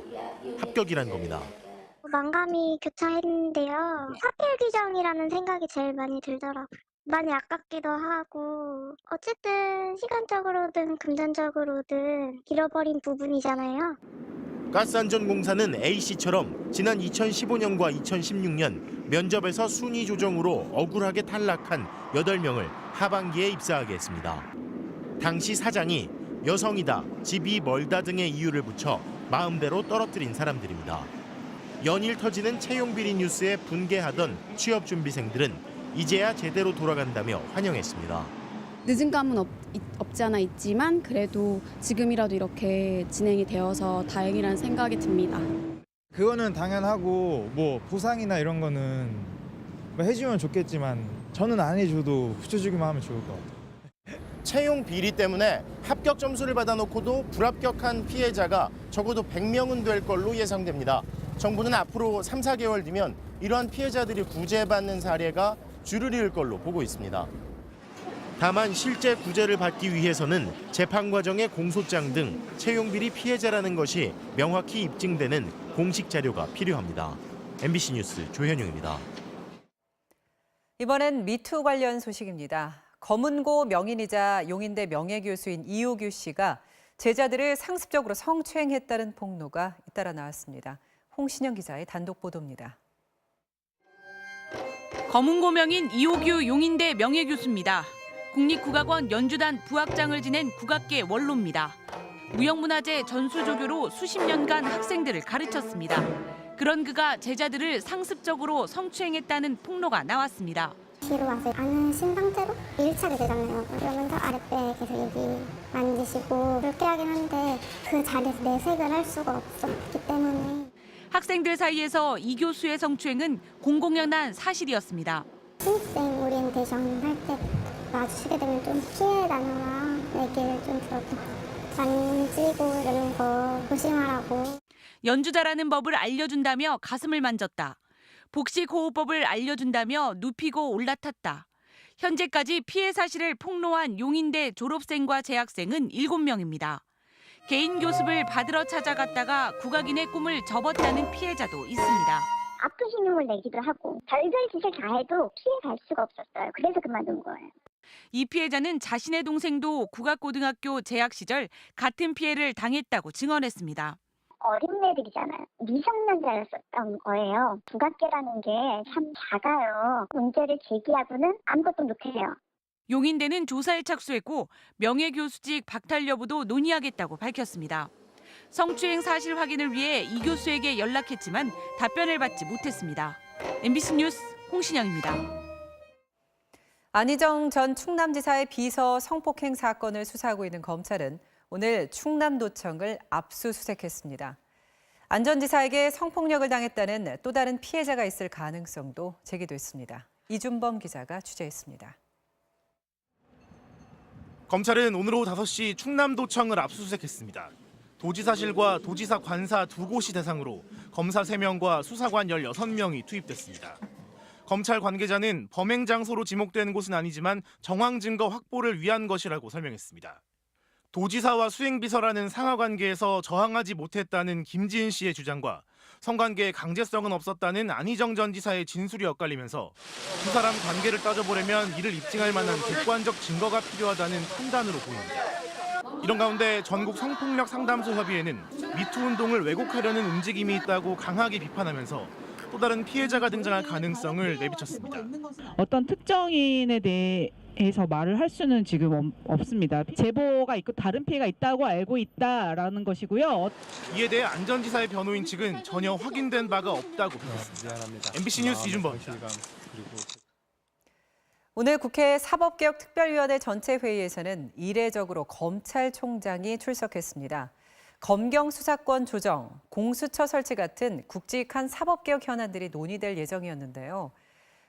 합격이란 겁니다. 만감이 교차했는데요. 하필 규정이라는 생각이 제일 많이 들더라고요. 많이 아깝기도 하고 어쨌든 시간적으로든 금전적으로든 잃어버린 부분이잖아요. 가스안전공사는 A씨처럼 지난 2015년과 2016년 면접에서 순위 조정으로 억울하게 탈락한 8명을 하반기에 입사하게 했습니다. 당시 사장이 여성이다, 집이 멀다 등의 이유를 붙여 마음대로 떨어뜨린 사람들입니다. 연일 터지는 채용비리 뉴스에 분개하던 취업준비생들은 이제야 제대로 돌아간다며 환영했습니다. 늦은 감은 없지 않아 있지만 그래도 지금이라도 이렇게 진행이 되어서 다행이라는 생각이 듭니다. 그거는 당연하고 뭐 보상이나 이런 거는 뭐 해주면 좋겠지만 저는 안 해줘도 붙여주기만 하면 좋을 것 같아요. 채용 비리 때문에 합격 점수를 받아놓고도 불합격한 피해자가 적어도 100명은 될 걸로 예상됩니다. 정부는 앞으로 3, 4개월 뒤면 이러한 피해자들이 구제받는 사례가 줄을 이을 걸로 보고 있습니다. 다만 실제 구제를 받기 위해서는 재판 과정의 공소장 등 채용 비리 피해자라는 것이 명확히 입증되는 공식 자료가 필요합니다. MBC 뉴스 조현용입니다. 이번엔 미투 관련 소식입니다. 검은고 명인이자 용인대 명예교수인 이호규 씨가 제자들을 상습적으로 성추행했다는 폭로가 잇따라 나왔습니다. 홍신영 기자의 단독 보도입니다. 검은고 명인 이호규 용인대 명예교수입니다. 국립국악원 연주단 부악장을 지낸 국악계 원로입니다. 무형문화재 전수조교로 수십 년간 학생들을 가르쳤습니다. 그런 그가 제자들을 상습적으로 성추행했다는 폭로가 나왔습니다. 뒤로 와서 안으신 상태로 1차를 되잖아요. 그러면서 아랫배 계속 여기 만지시고 그렇게 하긴 한데 그 자리에서 내색을 할 수가 없었기 때문에. 학생들 사이에서 이 교수의 성추행은 공공연한 사실이었습니다. 신입생 오리엔테이션 할 때 마주치게 되면 좀 피해다녀라 얘기를 좀 들었고 만지고 이러는 거 조심하라고. 연주자라는 법을 알려준다며 가슴을 만졌다. 복식호흡법을 알려준다며 눕히고 올라탔다. 현재까지 피해 사실을 폭로한 용인대 졸업생과 재학생은 7명입니다. 개인 교습을 받으러 찾아갔다가 국악인의 꿈을 접었다는 피해자도 있습니다. 아픈 신용을 내기도 하고 별별 짓을 다 해도 피해 갈 수가 없었어요. 그래서 그만둔 거예요. 이 피해자는 자신의 동생도 국악고등학교 재학 시절 같은 피해를 당했다고 증언했습니다. 어린애들이잖아요. 미성년자였었던 거예요. 국악계라는 게 참 작아요. 문제를 제기하고는 아무것도 못해요. 용인대는 조사에 착수했고 명예교수직 박탈 여부도 논의하겠다고 밝혔습니다. 성추행 사실 확인을 위해 이 교수에게 연락했지만 답변을 받지 못했습니다. MBC 뉴스 홍신영입니다. 안희정 전 충남지사의 비서 성폭행 사건을 수사하고 있는 검찰은 오늘 충남도청을 압수수색했습니다. 안 전 지사에게 성폭력을 당했다는 또 다른 피해자가 있을 가능성도 제기됐습니다. 이준범 기자가 취재했습니다. 검찰은 오늘 오후 5시 충남도청을 압수수색했습니다. 도지사실과 도지사 관사 2곳이 대상으로 검사 3명과 수사관 16명이 투입됐습니다. 검찰 관계자는 범행 장소로 지목된 곳은 아니지만 정황 증거 확보를 위한 것이라고 설명했습니다. 도지사와 수행비서라는 상하관계에서 저항하지 못했다는 김지은 씨의 주장과 성관계의 강제성은 없었다는 안희정 전 지사의 진술이 엇갈리면서 두 사람 관계를 따져보려면 이를 입증할 만한 객관적 증거가 필요하다는 판단으로 보입니다. 이런 가운데 전국 성폭력 상담소 협의회는 미투 운동을 왜곡하려는 움직임이 있다고 강하게 비판하면서 또 다른 피해자가 등장할 가능성을 내비쳤습니다. 어떤 특정인에 대해서 말을 할 수는 지금 없습니다. 제보가 있고 다른 피해가 있다고 알고 있다라는 것이고요. 이에 대해 안 전 지사의 변호인 측은 전혀 확인된 바가 없다고 밝혔습니다. MBC 뉴스 이준범입니다. 오늘 국회 사법개혁특별위원회 전체 회의에서는 이례적으로 검찰총장이 출석했습니다. 검경 수사권 조정, 공수처 설치 같은 굵직한 사법개혁 현안들이 논의될 예정이었는데요.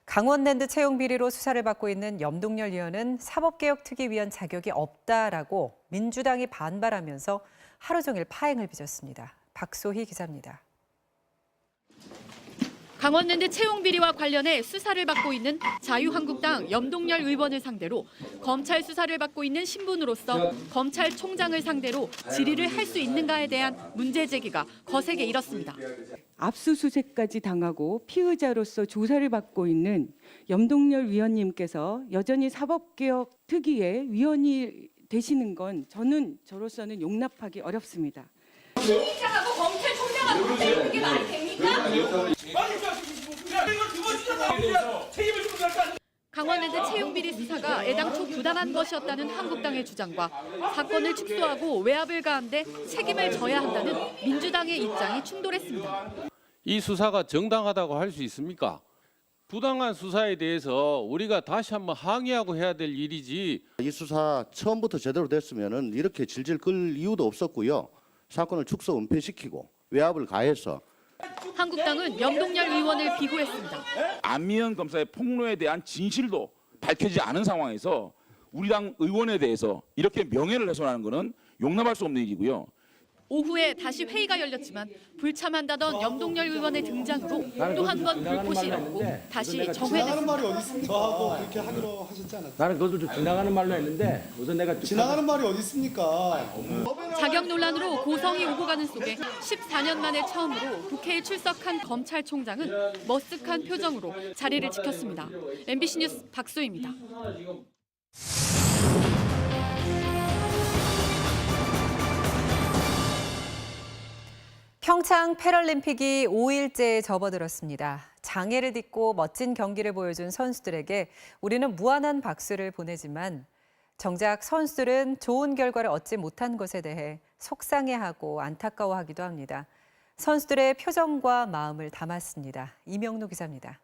강원랜드 채용 비리로 수사를 받고 있는 염동열 의원은 사법개혁특위위원 자격이 없다라고 민주당이 반발하면서 하루 종일 파행을 빚었습니다. 박소희 기자입니다. 강원랜드 채용 비리와 관련해 수사를 받고 있는 자유한국당 염동열 의원을 상대로 검찰 수사를 받고 있는 신분으로서 검찰총장을 상대로 질의를 할 수 있는가에 대한 문제 제기가 거세게 일었습니다. 압수수색까지 당하고 피의자로서 조사를 받고 있는 염동열 위원님께서 여전히 사법개혁 특위의 위원이 되시는 건 저로서는 용납하기 어렵습니다. 총장하고 검찰총장하고 문제 이게 말이 됩니까? 강원랜드 채용 비리 수사가 애당초 부당한 것이었다는 한국당의 주장과 사건을 축소하고 외압을 가한 데 책임을 져야 한다는 민주당의 입장이 충돌했습니다. 이 수사가 정당하다고 할 수 있습니까? 부당한 수사에 대해서 우리가 다시 한번 항의하고 해야 될 일이지. 이 수사 처음부터 제대로 됐으면은 이렇게 질질 끌 이유도 없었고요. 사건을 축소 은폐시키고 외압을 가해서 한국당은 염동열 의원을 비호했습니다. 안미연 검사의 폭로에 대한 진실도 밝혀지지 않은 상황에서 우리 당 의원에 대해서 이렇게 명예를 훼손하는 것은 용납할 수 없는 일이고요. 오후에 다시 회의가 열렸지만 불참한다던 염동열 의원의 등장으로 또 한 번 불꽃이 일었고 다시 정회됐습니다. 말이 어디 있습니까? 저하고 그렇게 하기로 하셨지 않았어요? 나는 그것도 좀 지나가는 말로 했는데 우선 내가 지나가는 말이 어디 있습니까? 자격 논란으로 고성이 오고 가는 속에 14년 만에 처음으로 국회에 출석한 검찰총장은 머쓱한 표정으로 자리를 지켰습니다. MBC 뉴스 박소희입니다. 평창 패럴림픽이 5일째에 접어들었습니다. 장애를 딛고 멋진 경기를 보여준 선수들에게 우리는 무한한 박수를 보내지만 정작 선수들은 좋은 결과를 얻지 못한 것에 대해 속상해하고 안타까워하기도 합니다. 선수들의 표정과 마음을 담았습니다. 이명노 기자입니다.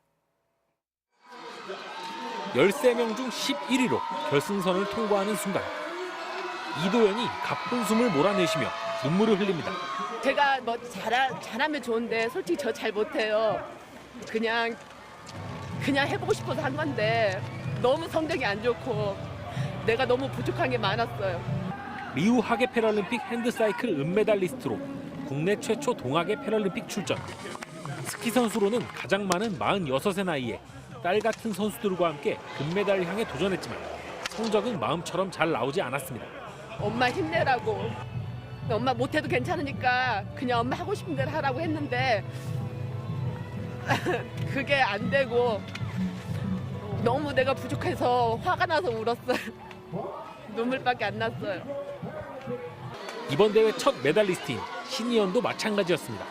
13명 중 11위로 결승선을 통과하는 순간 이도현이 가쁜 숨을 몰아내시며 눈물을 흘립니다. 제가 뭐 잘하면 좋은데 솔직히 저 잘 못해요. 그냥 해보고 싶어서 한 건데 너무 성적이 안 좋고 내가 너무 부족한 게 많았어요. 리우 하계 패럴림픽 핸드사이클 은메달리스트로 국내 최초 동하계 패럴림픽 출전. 스키 선수로는 가장 많은 46의 나이에 딸 같은 선수들과 함께 금메달을 향해 도전했지만 성적은 마음처럼 잘 나오지 않았습니다. 엄마 힘내라고. 엄마 못해도 괜찮으니까 그냥 엄마 하고 싶은 대로 하라고 했는데 그게 안 되고 너무 내가 부족해서 화가 나서 울었어요. 눈물밖에 안 났어요. 이번 대회 첫 메달리스트인 신이연도 마찬가지였습니다.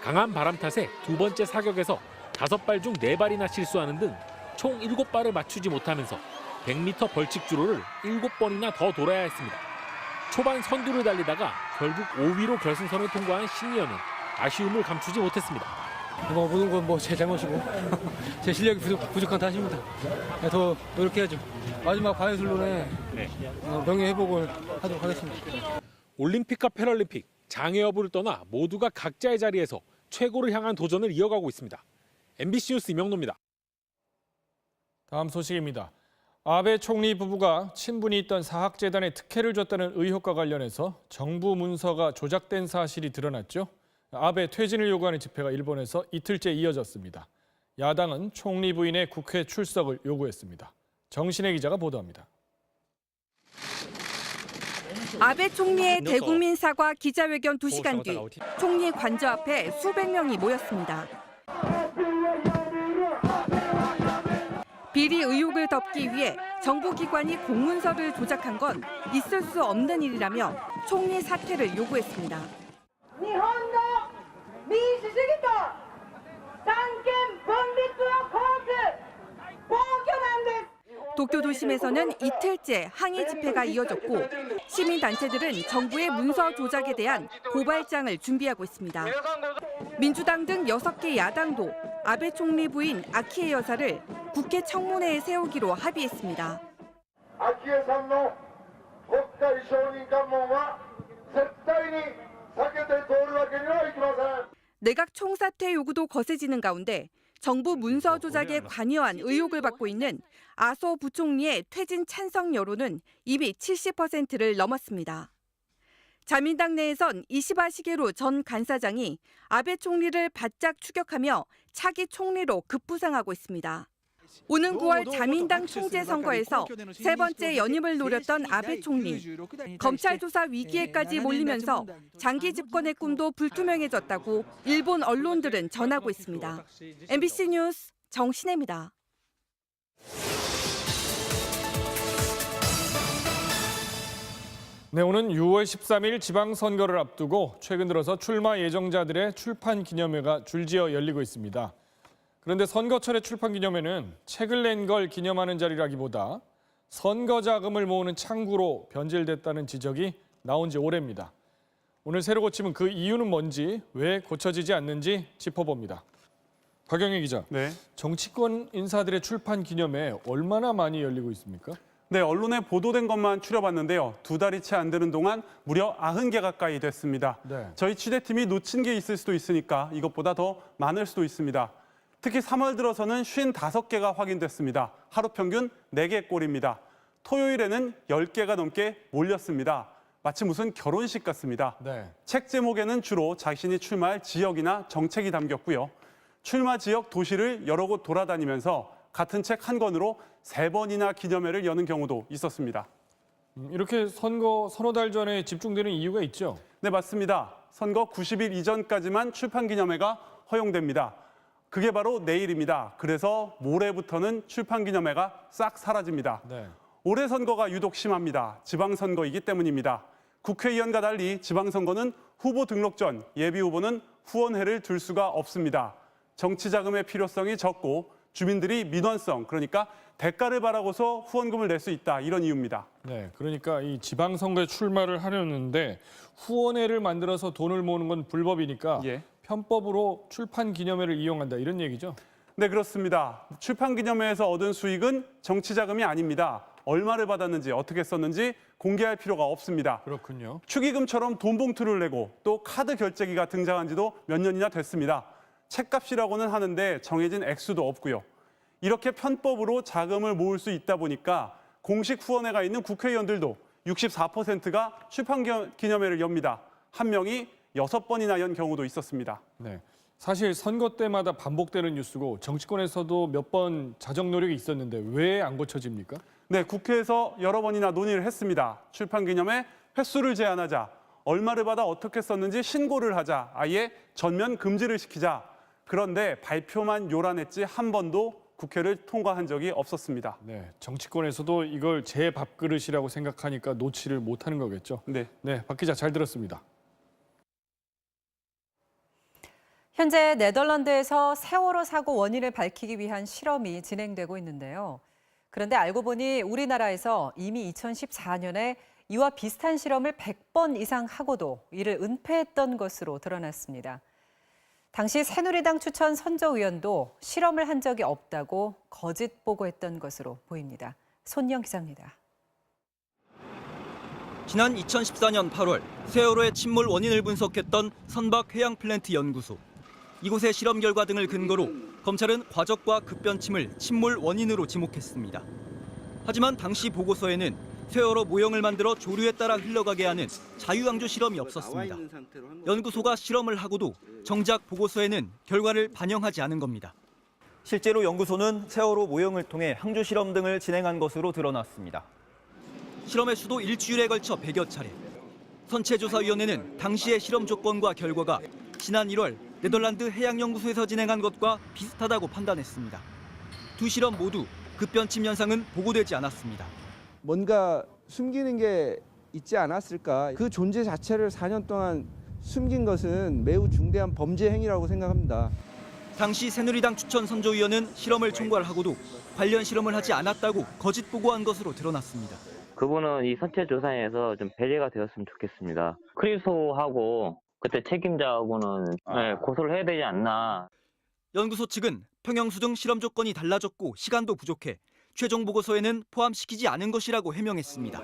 강한 바람 탓에 두 번째 사격에서 5발 중 4발이나 실수하는 등 총 7발을 맞추지 못하면서 100m 벌칙 주로를 7번이나 더 돌아야 했습니다. 초반 선두를 달리다가 결국 5위로 결승선을 통과한 신이연은 아쉬움을 감추지 못했습니다. 모든 건 제 잘못이고 제 실력이 부족한 탓입니다. 더 노력해야죠. 마지막 바이슬론에 명예 회복을 하도록 하겠습니다. 올림픽과 패럴림픽, 장애 여부를 떠나 모두가 각자의 자리에서 최고를 향한 도전을 이어가고 있습니다. MBC 뉴스 이명노입니다. 다음 소식입니다. 아베 총리 부부가 친분이 있던 사학재단에 특혜를 줬다는 의혹과 관련해서 정부 문서가 조작된 사실이 드러났죠. 아베 퇴진을 요구하는 집회가 일본에서 이틀째 이어졌습니다. 야당은 총리 부인의 국회 출석을 요구했습니다. 정신혜 기자가 보도합니다. 아베 총리의 대국민 사과 기자회견 2시간 뒤 총리 관저 앞에 수백 명이 모였습니다. 비리 의혹을 덮기 위해 정부기관이 공문서를 조작한 건 있을 수 없는 일이라며 총리 사퇴를 요구했습니다. 도쿄 도심에서는 이틀째 항의 집회가 이어졌고 시민단체들은 정부의 문서 조작에 대한 고발장을 준비하고 있습니다. 민주당 등 6개 야당도 아베 총리 부인 아키에 여사를 국회 청문회에 세우기로 합의했습니다. 내각 총사퇴 요구도 거세지는 가운데 정부 문서 조작에 관여한 의혹을 받고 있는 아소 부총리의 퇴진 찬성 여론은 이미 70%를 넘었습니다. 자민당 내에선 이시바 시게루 전 간사장이 아베 총리를 바짝 추격하며 차기 총리로 급부상하고 있습니다. 오는 9월 자민당 총재 선거에서 세 번째 연임을 노렸던 아베 총리. 검찰 조사 위기에까지 몰리면서 장기 집권의 꿈도 불투명해졌다고 일본 언론들은 전하고 있습니다. MBC 뉴스 정신혜입니다. 네, 오는 6월 13일 지방선거를 앞두고 최근 들어서 출마 예정자들의 출판 기념회가 줄지어 열리고 있습니다. 그런데 선거철의 출판 기념회는 책을 낸 걸 기념하는 자리라기보다 선거 자금을 모으는 창구로 변질됐다는 지적이 나온 지 오래입니다. 오늘 새로 고침은 그 이유는 뭔지, 왜 고쳐지지 않는지 짚어봅니다. 박영애 기자, 네. 정치권 인사들의 출판 기념회 얼마나 많이 열리고 있습니까? 네, 언론에 보도된 것만 추려봤는데요. 2달이 채 안 되는 동안 무려 90개 가까이 됐습니다. 네. 저희 취재팀이 놓친 게 있을 수도 있으니까 이것보다 더 많을 수도 있습니다. 특히 3월 들어서는 55개가 확인됐습니다. 하루 평균 4개 꼴입니다. 토요일에는 10개가 넘게 몰렸습니다. 마치 무슨 결혼식 같습니다. 네. 책 제목에는 주로 자신이 출마할 지역이나 정책이 담겼고요. 출마 지역 도시를 여러 곳 돌아다니면서 같은 책 한 권으로 3번이나 기념회를 여는 경우도 있었습니다. 이렇게 선거 서너 달 전에 집중되는 이유가 있죠? 네, 맞습니다. 선거 90일 이전까지만 출판 기념회가 허용됩니다. 그게 바로 내일입니다. 그래서 모레부터는 출판 기념회가 싹 사라집니다. 네. 올해 선거가 유독 심합니다. 지방선거이기 때문입니다. 국회의원과 달리 지방선거는 후보 등록 전 예비 후보는 후원회를 둘 수가 없습니다. 정치 자금의 필요성이 적고 주민들이 민원성, 그러니까 대가를 바라고서 후원금을 낼 수 있다, 이런 이유입니다. 네, 그러니까 이 지방선거에 출마를 하려는데 후원회를 만들어서 돈을 모으는 건 불법이니까 편법으로 출판 기념회를 이용한다, 이런 얘기죠? 네, 그렇습니다. 출판 기념회에서 얻은 수익은 정치 자금이 아닙니다. 얼마를 받았는지 어떻게 썼는지 공개할 필요가 없습니다. 그렇군요. 축의금처럼 돈 봉투를 내고 또 카드 결제기가 등장한 지도 몇 년이나 됐습니다. 책값이라고는 하는데 정해진 액수도 없고요. 이렇게 편법으로 자금을 모을 수 있다 보니까 공식 후원회가 있는 국회의원들도 64%가 출판 기념회를 엽니다. 한 명이 6번이나 연 경우도 있었습니다. 네, 사실 선거 때마다 반복되는 뉴스고 정치권에서도 몇 번 자정 노력이 있었는데 왜 안 고쳐집니까? 네, 국회에서 여러 번이나 논의를 했습니다. 출판 기념회 횟수를 제한하자, 얼마를 받아 어떻게 썼는지 신고를 하자, 아예 전면 금지를 시키자. 그런데 발표만 요란했지 한 번도 국회를 통과한 적이 없었습니다. 네, 정치권에서도 이걸 제 밥그릇이라고 생각하니까 놓지를 못하는 거겠죠. 네, 박 기자 잘 들었습니다. 현재 네덜란드에서 세월호 사고 원인을 밝히기 위한 실험이 진행되고 있는데요. 그런데 알고 보니 우리나라에서 이미 2014년에 이와 비슷한 실험을 100번 이상 하고도 이를 은폐했던 것으로 드러났습니다. 당시 새누리당 추천 선조위원도 실험을 한 적이 없다고 거짓 보고했던 것으로 보입니다. 손영 기자입니다. 지난 2014년 8월 세월호의 침몰 원인을 분석했던 선박 해양 플랜트 연구소. 이곳의 실험 결과 등을 근거로 검찰은 과적과 급변침을 침몰 원인으로 지목했습니다. 하지만 당시 보고서에는 세월호 모형을 만들어 조류에 따라 흘러가게 하는 자유항조 실험이 없었습니다. 연구소가 실험을 하고도 정작 보고서에는 결과를 반영하지 않은 겁니다. 실제로 연구소는 세월호 모형을 통해 항조 실험 등을 진행한 것으로 드러났습니다. 실험의 수도 일주일에 걸쳐 100여 차례. 선체조사위원회는 당시의 실험 조건과 결과가 지난 1월 네덜란드 해양연구소에서 진행한 것과 비슷하다고 판단했습니다. 두 실험 모두 급변침 현상은 보고되지 않았습니다. 뭔가 숨기는 게 있지 않았을까. 그 존재 자체를 4년 동안 숨긴 것은 매우 중대한 범죄 행위라고 생각합니다. 당시 새누리당 추천 선조위원은 실험을 총괄하고도 관련 실험을 하지 않았다고 거짓 보고한 것으로 드러났습니다. 그분은 이 선체조사에서 좀 배제가 되었으면 좋겠습니다. 크리소하고 그때 책임자하고는 고소를 해야 되지 않나. 연구소 측은 평형수 등 실험 조건이 달라졌고 시간도 부족해 최종 보고서에는 포함시키지 않은 것이라고 해명했습니다.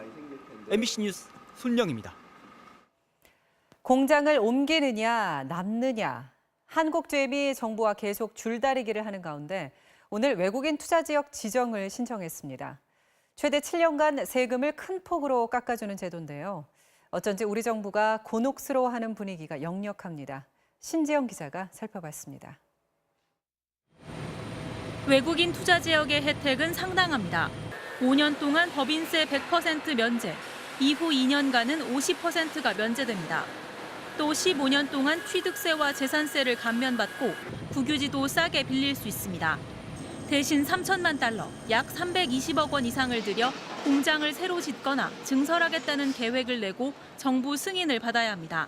MBC 뉴스 손영입니다. 공장을 옮기느냐 남느냐. 한국제임이 정부와 계속 줄다리기를 하는 가운데 오늘 외국인 투자 지역 지정을 신청했습니다. 최대 7년간 세금을 큰 폭으로 깎아주는 제도인데요. 어쩐지 우리 정부가 곤혹스러워하는 분위기가 역력합니다. 신지영 기자가 살펴봤습니다. 외국인 투자 지역의 혜택은 상당합니다. 5년 동안 법인세 100% 면제, 이후 2년간은 50%가 면제됩니다. 또 15년 동안 취득세와 재산세를 감면받고 국유지도 싸게 빌릴 수 있습니다. 대신 3천만 달러, 약 320억 원 이상을 들여 공장을 새로 짓거나 증설하겠다는 계획을 내고 정부 승인을 받아야 합니다.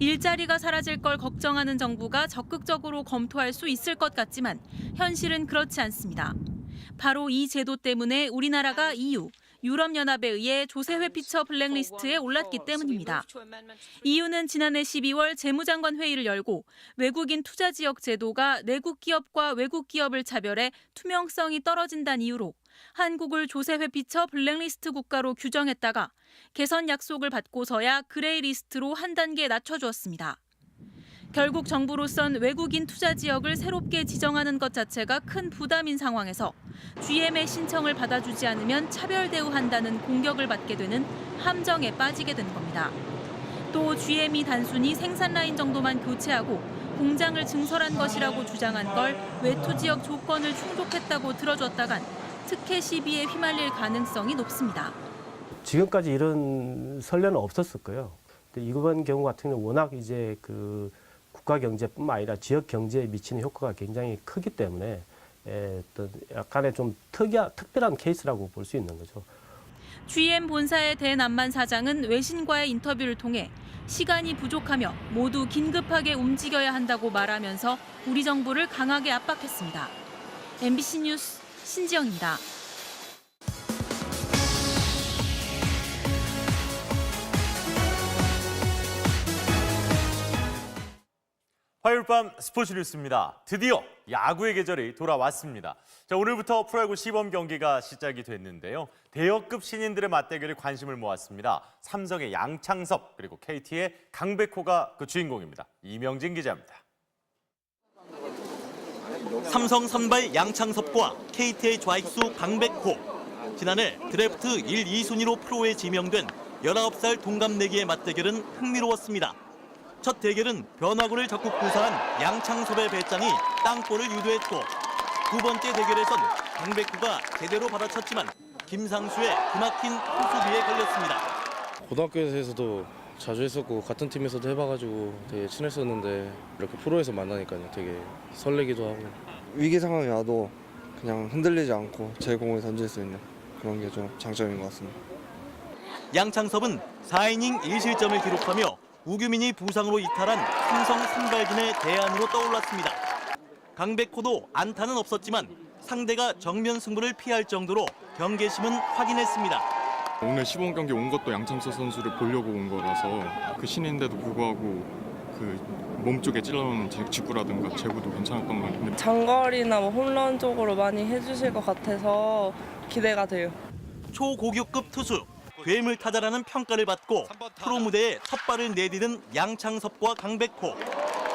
일자리가 사라질 걸 걱정하는 정부가 적극적으로 검토할 수 있을 것 같지만 현실은 그렇지 않습니다. 바로 이 제도 때문에 우리나라가 EU, 유럽연합에 의해 조세회 피처 블랙리스트에 올랐기 때문입니다. EU는 지난해 12월 재무장관 회의를 열고 외국인 투자 지역 제도가 내국 기업과 외국 기업을 차별해 투명성이 떨어진다는 이유로 한국을 조세회 피처 블랙리스트 국가로 규정했다가 개선 약속을 받고서야 그레이 리스트로 한 단계 낮춰주었습니다. 결국 정부로선 외국인 투자 지역을 새롭게 지정하는 것 자체가 큰 부담인 상황에서 GM의 신청을 받아주지 않으면 차별 대우한다는 공격을 받게 되는 함정에 빠지게 된 겁니다. 또 GM이 단순히 생산 라인 정도만 교체하고 공장을 증설한 것이라고 주장한 걸 외투 지역 조건을 충족했다고 들어줬다간 특혜 시비에 휘말릴 가능성이 높습니다. 지금까지 이런 선례는 없었을 거예요. 근데 이번 경우 같은 경우는 워낙 이제 그 국가 경제뿐만 아니라 지역 경제에 미치는 효과가 굉장히 크기 때문에 또 약간의 좀 특별한 케이스라고 볼 수 있는 거죠. GM 본사의 대남만 사장은 외신과의 인터뷰를 통해 시간이 부족하며 모두 긴급하게 움직여야 한다고 말하면서 우리 정부를 강하게 압박했습니다. MBC 뉴스 신지영입니다. 화요일 밤 스포츠 뉴스입니다. 드디어 야구의 계절이 돌아왔습니다. 자, 오늘부터 프로야구 시범 경기가 시작이 됐는데요. 대여급 신인들의 맞대결에 관심을 모았습니다. 삼성의 양창섭 그리고 KT의 강백호가 그 주인공입니다. 이명진 기자입니다. 삼성 선발 양창섭과 KT의 좌익수 강백호. 지난해 드래프트 1, 2순위로 프로에 지명된 19살 동갑내기의 맞대결은 흥미로웠습니다. 첫 대결은 변화구를 적극 구사한 양창섭의 배짱이 땅볼을 유도했고 두 번째 대결에선 강백호가 제대로 받아쳤지만 김상수의 그막힌 호수비에 걸렸습니다. 고등학교에서도 자주 했었고 같은 팀에서도 해봐가지고 되게 친했었는데 이렇게 프로에서 만나니까 되게 설레기도 하고 위기 상황이 와도 그냥 흔들리지 않고 제 공을 던질 수 있는 그런 게 좀 장점인 것 같습니다. 양창섭은 4이닝 1실점을 기록하며 우규민이 부상으로 이탈한 삼성 선발진의 대안으로 떠올랐습니다. 강백호도 안타는 없었지만 상대가 정면 승부를 피할 정도로 경계심은 확인했습니다. 오늘 시범 경기 온 것도 양창섭 선수를 보려고 온 거라서 그 신인데도 불구하고 그 몸쪽에 찔러오는 직구라든가 제구도 괜찮았던 것 같은데 장거리나 홈런 쪽으로 많이 해주실 것 같아서 기대가 돼요. 초고교급 투수, 괴물 타자라는 평가를 받고 프로 무대에 첫 발을 내디딘 양창섭과 강백호.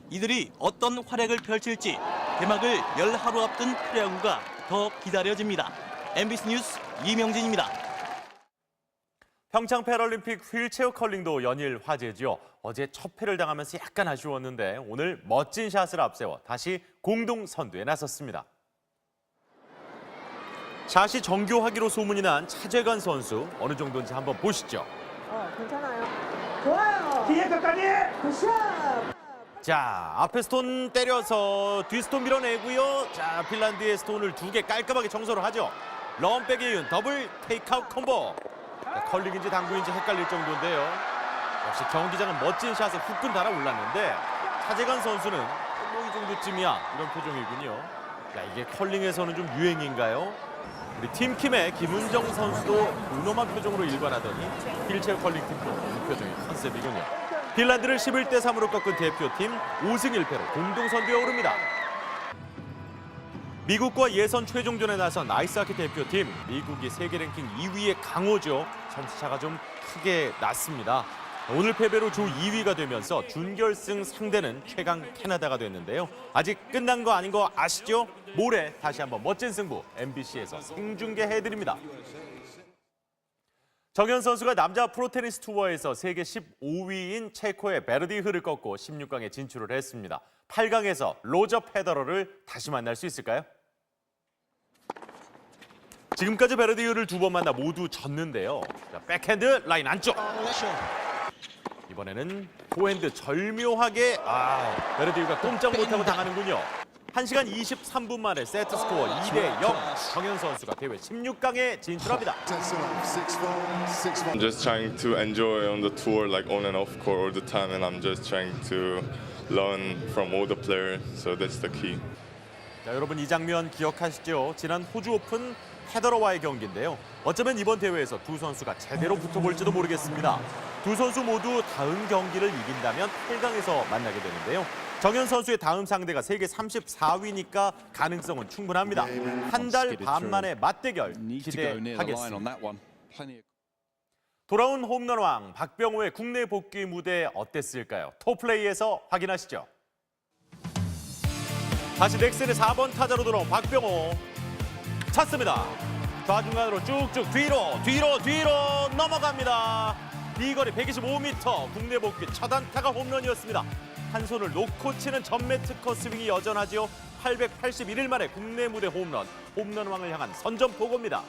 이들이 어떤 활약을 펼칠지 개막을 열 하루 앞둔 프로야구가 더 기다려집니다. MBC 뉴스 이명진입니다. 평창 패럴림픽 휠체어 컬링도 연일 화제죠. 어제 첫 패를 당하면서 약간 아쉬웠는데 오늘 멋진 샷을 앞세워 다시 공동 선두에 나섰습니다. 샷이 정교하기로 소문이 난 차재관 선수 어느 정도인지 한번 보시죠. 괜찮아요. 좋아요. 뒤에 끝까지. 굿샷. 자, 앞에 스톤 때려서 뒤 스톤 밀어내고요. 자, 핀란드의 스톤을 2개 깔끔하게 청소를 하죠. 럼백에 이은 더블 테이크아웃 콤보. 자, 컬링인지 당구인지 헷갈릴 정도인데요. 역시 경기장은 멋진 샷에 후끈 달아올랐는데 차재관 선수는 뭐 이 정도쯤이야 이런 표정이군요. 자, 이게 컬링에서는 좀 유행인가요? 우리 팀킴의 김은정 선수도 근엄한 표정으로 일관하더니 휠체어 컬링팀도 이 표정이 컨셉이군요. 핀란드를 11대 3으로 꺾은 대표팀 5승 1패로 공동 선두에 오릅니다. 미국과 예선 최종전에 나선 아이스하키 대표팀, 미국이 세계 랭킹 2위의 강호죠. 점수차가 좀 크게 났습니다. 오늘 패배로 조 2위가 되면서 준결승 상대는 최강 캐나다가 됐는데요. 아직 끝난 거 아닌 거 아시죠? 모레 다시 한번 멋진 승부 MBC에서 생중계해드립니다. 정현 선수가 남자 프로테니스 투어에서 세계 15위인 체코의 베르디흐를 꺾고 16강에 진출을 했습니다. 8강에서 로저 페더러를 다시 만날 수 있을까요? 지금까지 베르디흐를 2번 만나 모두 졌는데요. 자, 백핸드 라인 안쪽. 이번에는 포핸드 절묘하게 베르디흐가 꼼짝 못하고 당하는군요. 1시간 23분 만에 세트 스코어 2대 0. 정현 선수가 대회 16강에 진출합니다. I'm just trying to enjoy on the tour like on and off court all the time and I'm just trying to learn from all the players. So that's the key. 자, 여러분 이 장면 기억하시죠? 지난 호주 오픈 페더러와의 경기인데요. 어쩌면 이번 대회에서 두 선수가 제대로 붙어볼지도 모르겠습니다. 두 선수 모두 다음 경기를 이긴다면 8강에서 만나게 되는데요. 정현 선수의 다음 상대가 세계 34위니까 가능성은 충분합니다. 한 달 반 만의 맞대결 기대하겠습니다. 돌아온 홈런왕 박병호의 국내 복귀 무대 어땠을까요? 톱플레이에서 확인하시죠. 다시 넥센의 4번 타자로 돌아온 박병호. 찼습니다. 좌중간으로 쭉쭉 뒤로 넘어갑니다. 이 거리 125m, 국내 복귀 첫 안타가 홈런이었습니다. 한 손을 놓고 치는 전매 특허 스윙이 여전하지요. 881일 만에 국내 무대 홈런왕을 향한 선전포고입니다.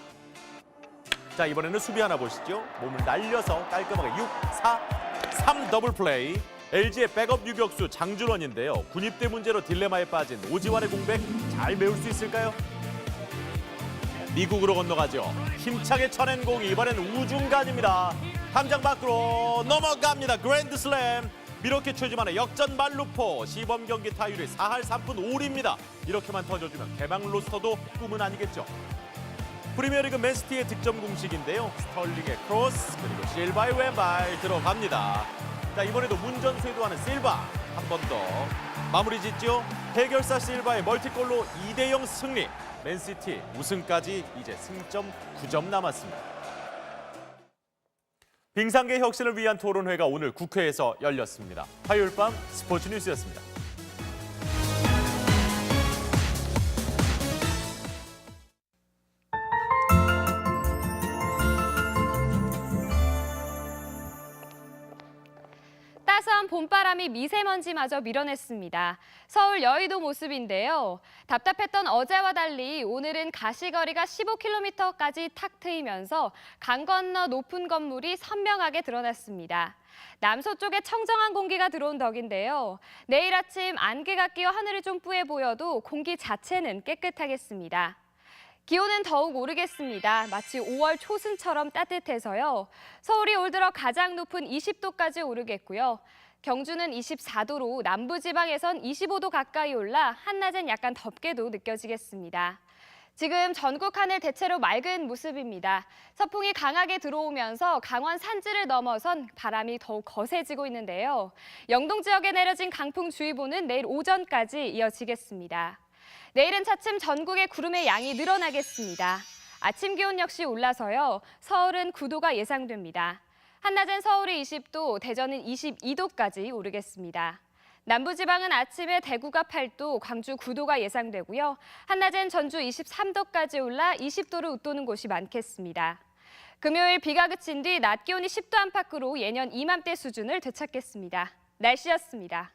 자, 이번에는 수비 하나 보시죠. 몸을 날려서 깔끔하게 6-4-3 더블 플레이. LG의 백업 유격수 장준원인데요. 군입대 문제로 딜레마에 빠진 오지환의 공백 잘 메울 수 있을까요? 미국으로 건너가죠. 힘차게 쳐낸 공이 이번엔 우중간입니다. 담장 밖으로 넘어갑니다. 그랜드슬램. 미러키 최지만의 역전 만루포. 시범 경기 타율이 4할 3푼 5리입니다. 이렇게만 터져주면 개막 로스터도 꿈은 아니겠죠. 프리미어리그 맨시티의 득점 공식인데요. 스털링의 크로스 그리고 실바의 왼발 들어갑니다. 자, 이번에도 문전쇄도 하는 실바 한 번 더 마무리 짓죠. 해결사 실바의 멀티골로 2대0 승리. 맨시티 우승까지 이제 승점 9점 남았습니다. 빙상계 혁신을 위한 토론회가 오늘 국회에서 열렸습니다. 화요일 밤 스포츠 뉴스였습니다. 따스한 봄바람이 미세먼지마저 밀어냈습니다. 서울 여의도 모습인데요. 답답했던 어제와 달리 오늘은 가시거리가 15km까지 탁 트이면서 강 건너 높은 건물이 선명하게 드러났습니다. 남서쪽에 청정한 공기가 들어온 덕인데요. 내일 아침 안개가 끼어 하늘이 좀 뿌해 보여도 공기 자체는 깨끗하겠습니다. 기온은 더욱 오르겠습니다. 마치 5월 초순처럼 따뜻해서요. 서울이 올 들어 가장 높은 20도까지 오르겠고요. 경주는 24도로 남부지방에선 25도 가까이 올라 한낮엔 약간 덥게도 느껴지겠습니다. 지금 전국 하늘 대체로 맑은 모습입니다. 서풍이 강하게 들어오면서 강원 산지를 넘어선 바람이 더욱 거세지고 있는데요. 영동 지역에 내려진 강풍주의보는 내일 오전까지 이어지겠습니다. 내일은 차츰 전국의 구름의 양이 늘어나겠습니다. 아침 기온 역시 올라서요. 서울은 9도가 예상됩니다. 한낮엔 서울이 20도, 대전은 22도까지 오르겠습니다. 남부지방은 아침에 대구가 8도, 광주 9도가 예상되고요. 한낮엔 전주 23도까지 올라 20도를 웃도는 곳이 많겠습니다. 금요일 비가 그친 뒤 낮 기온이 10도 안팎으로 예년 이맘때 수준을 되찾겠습니다. 날씨였습니다.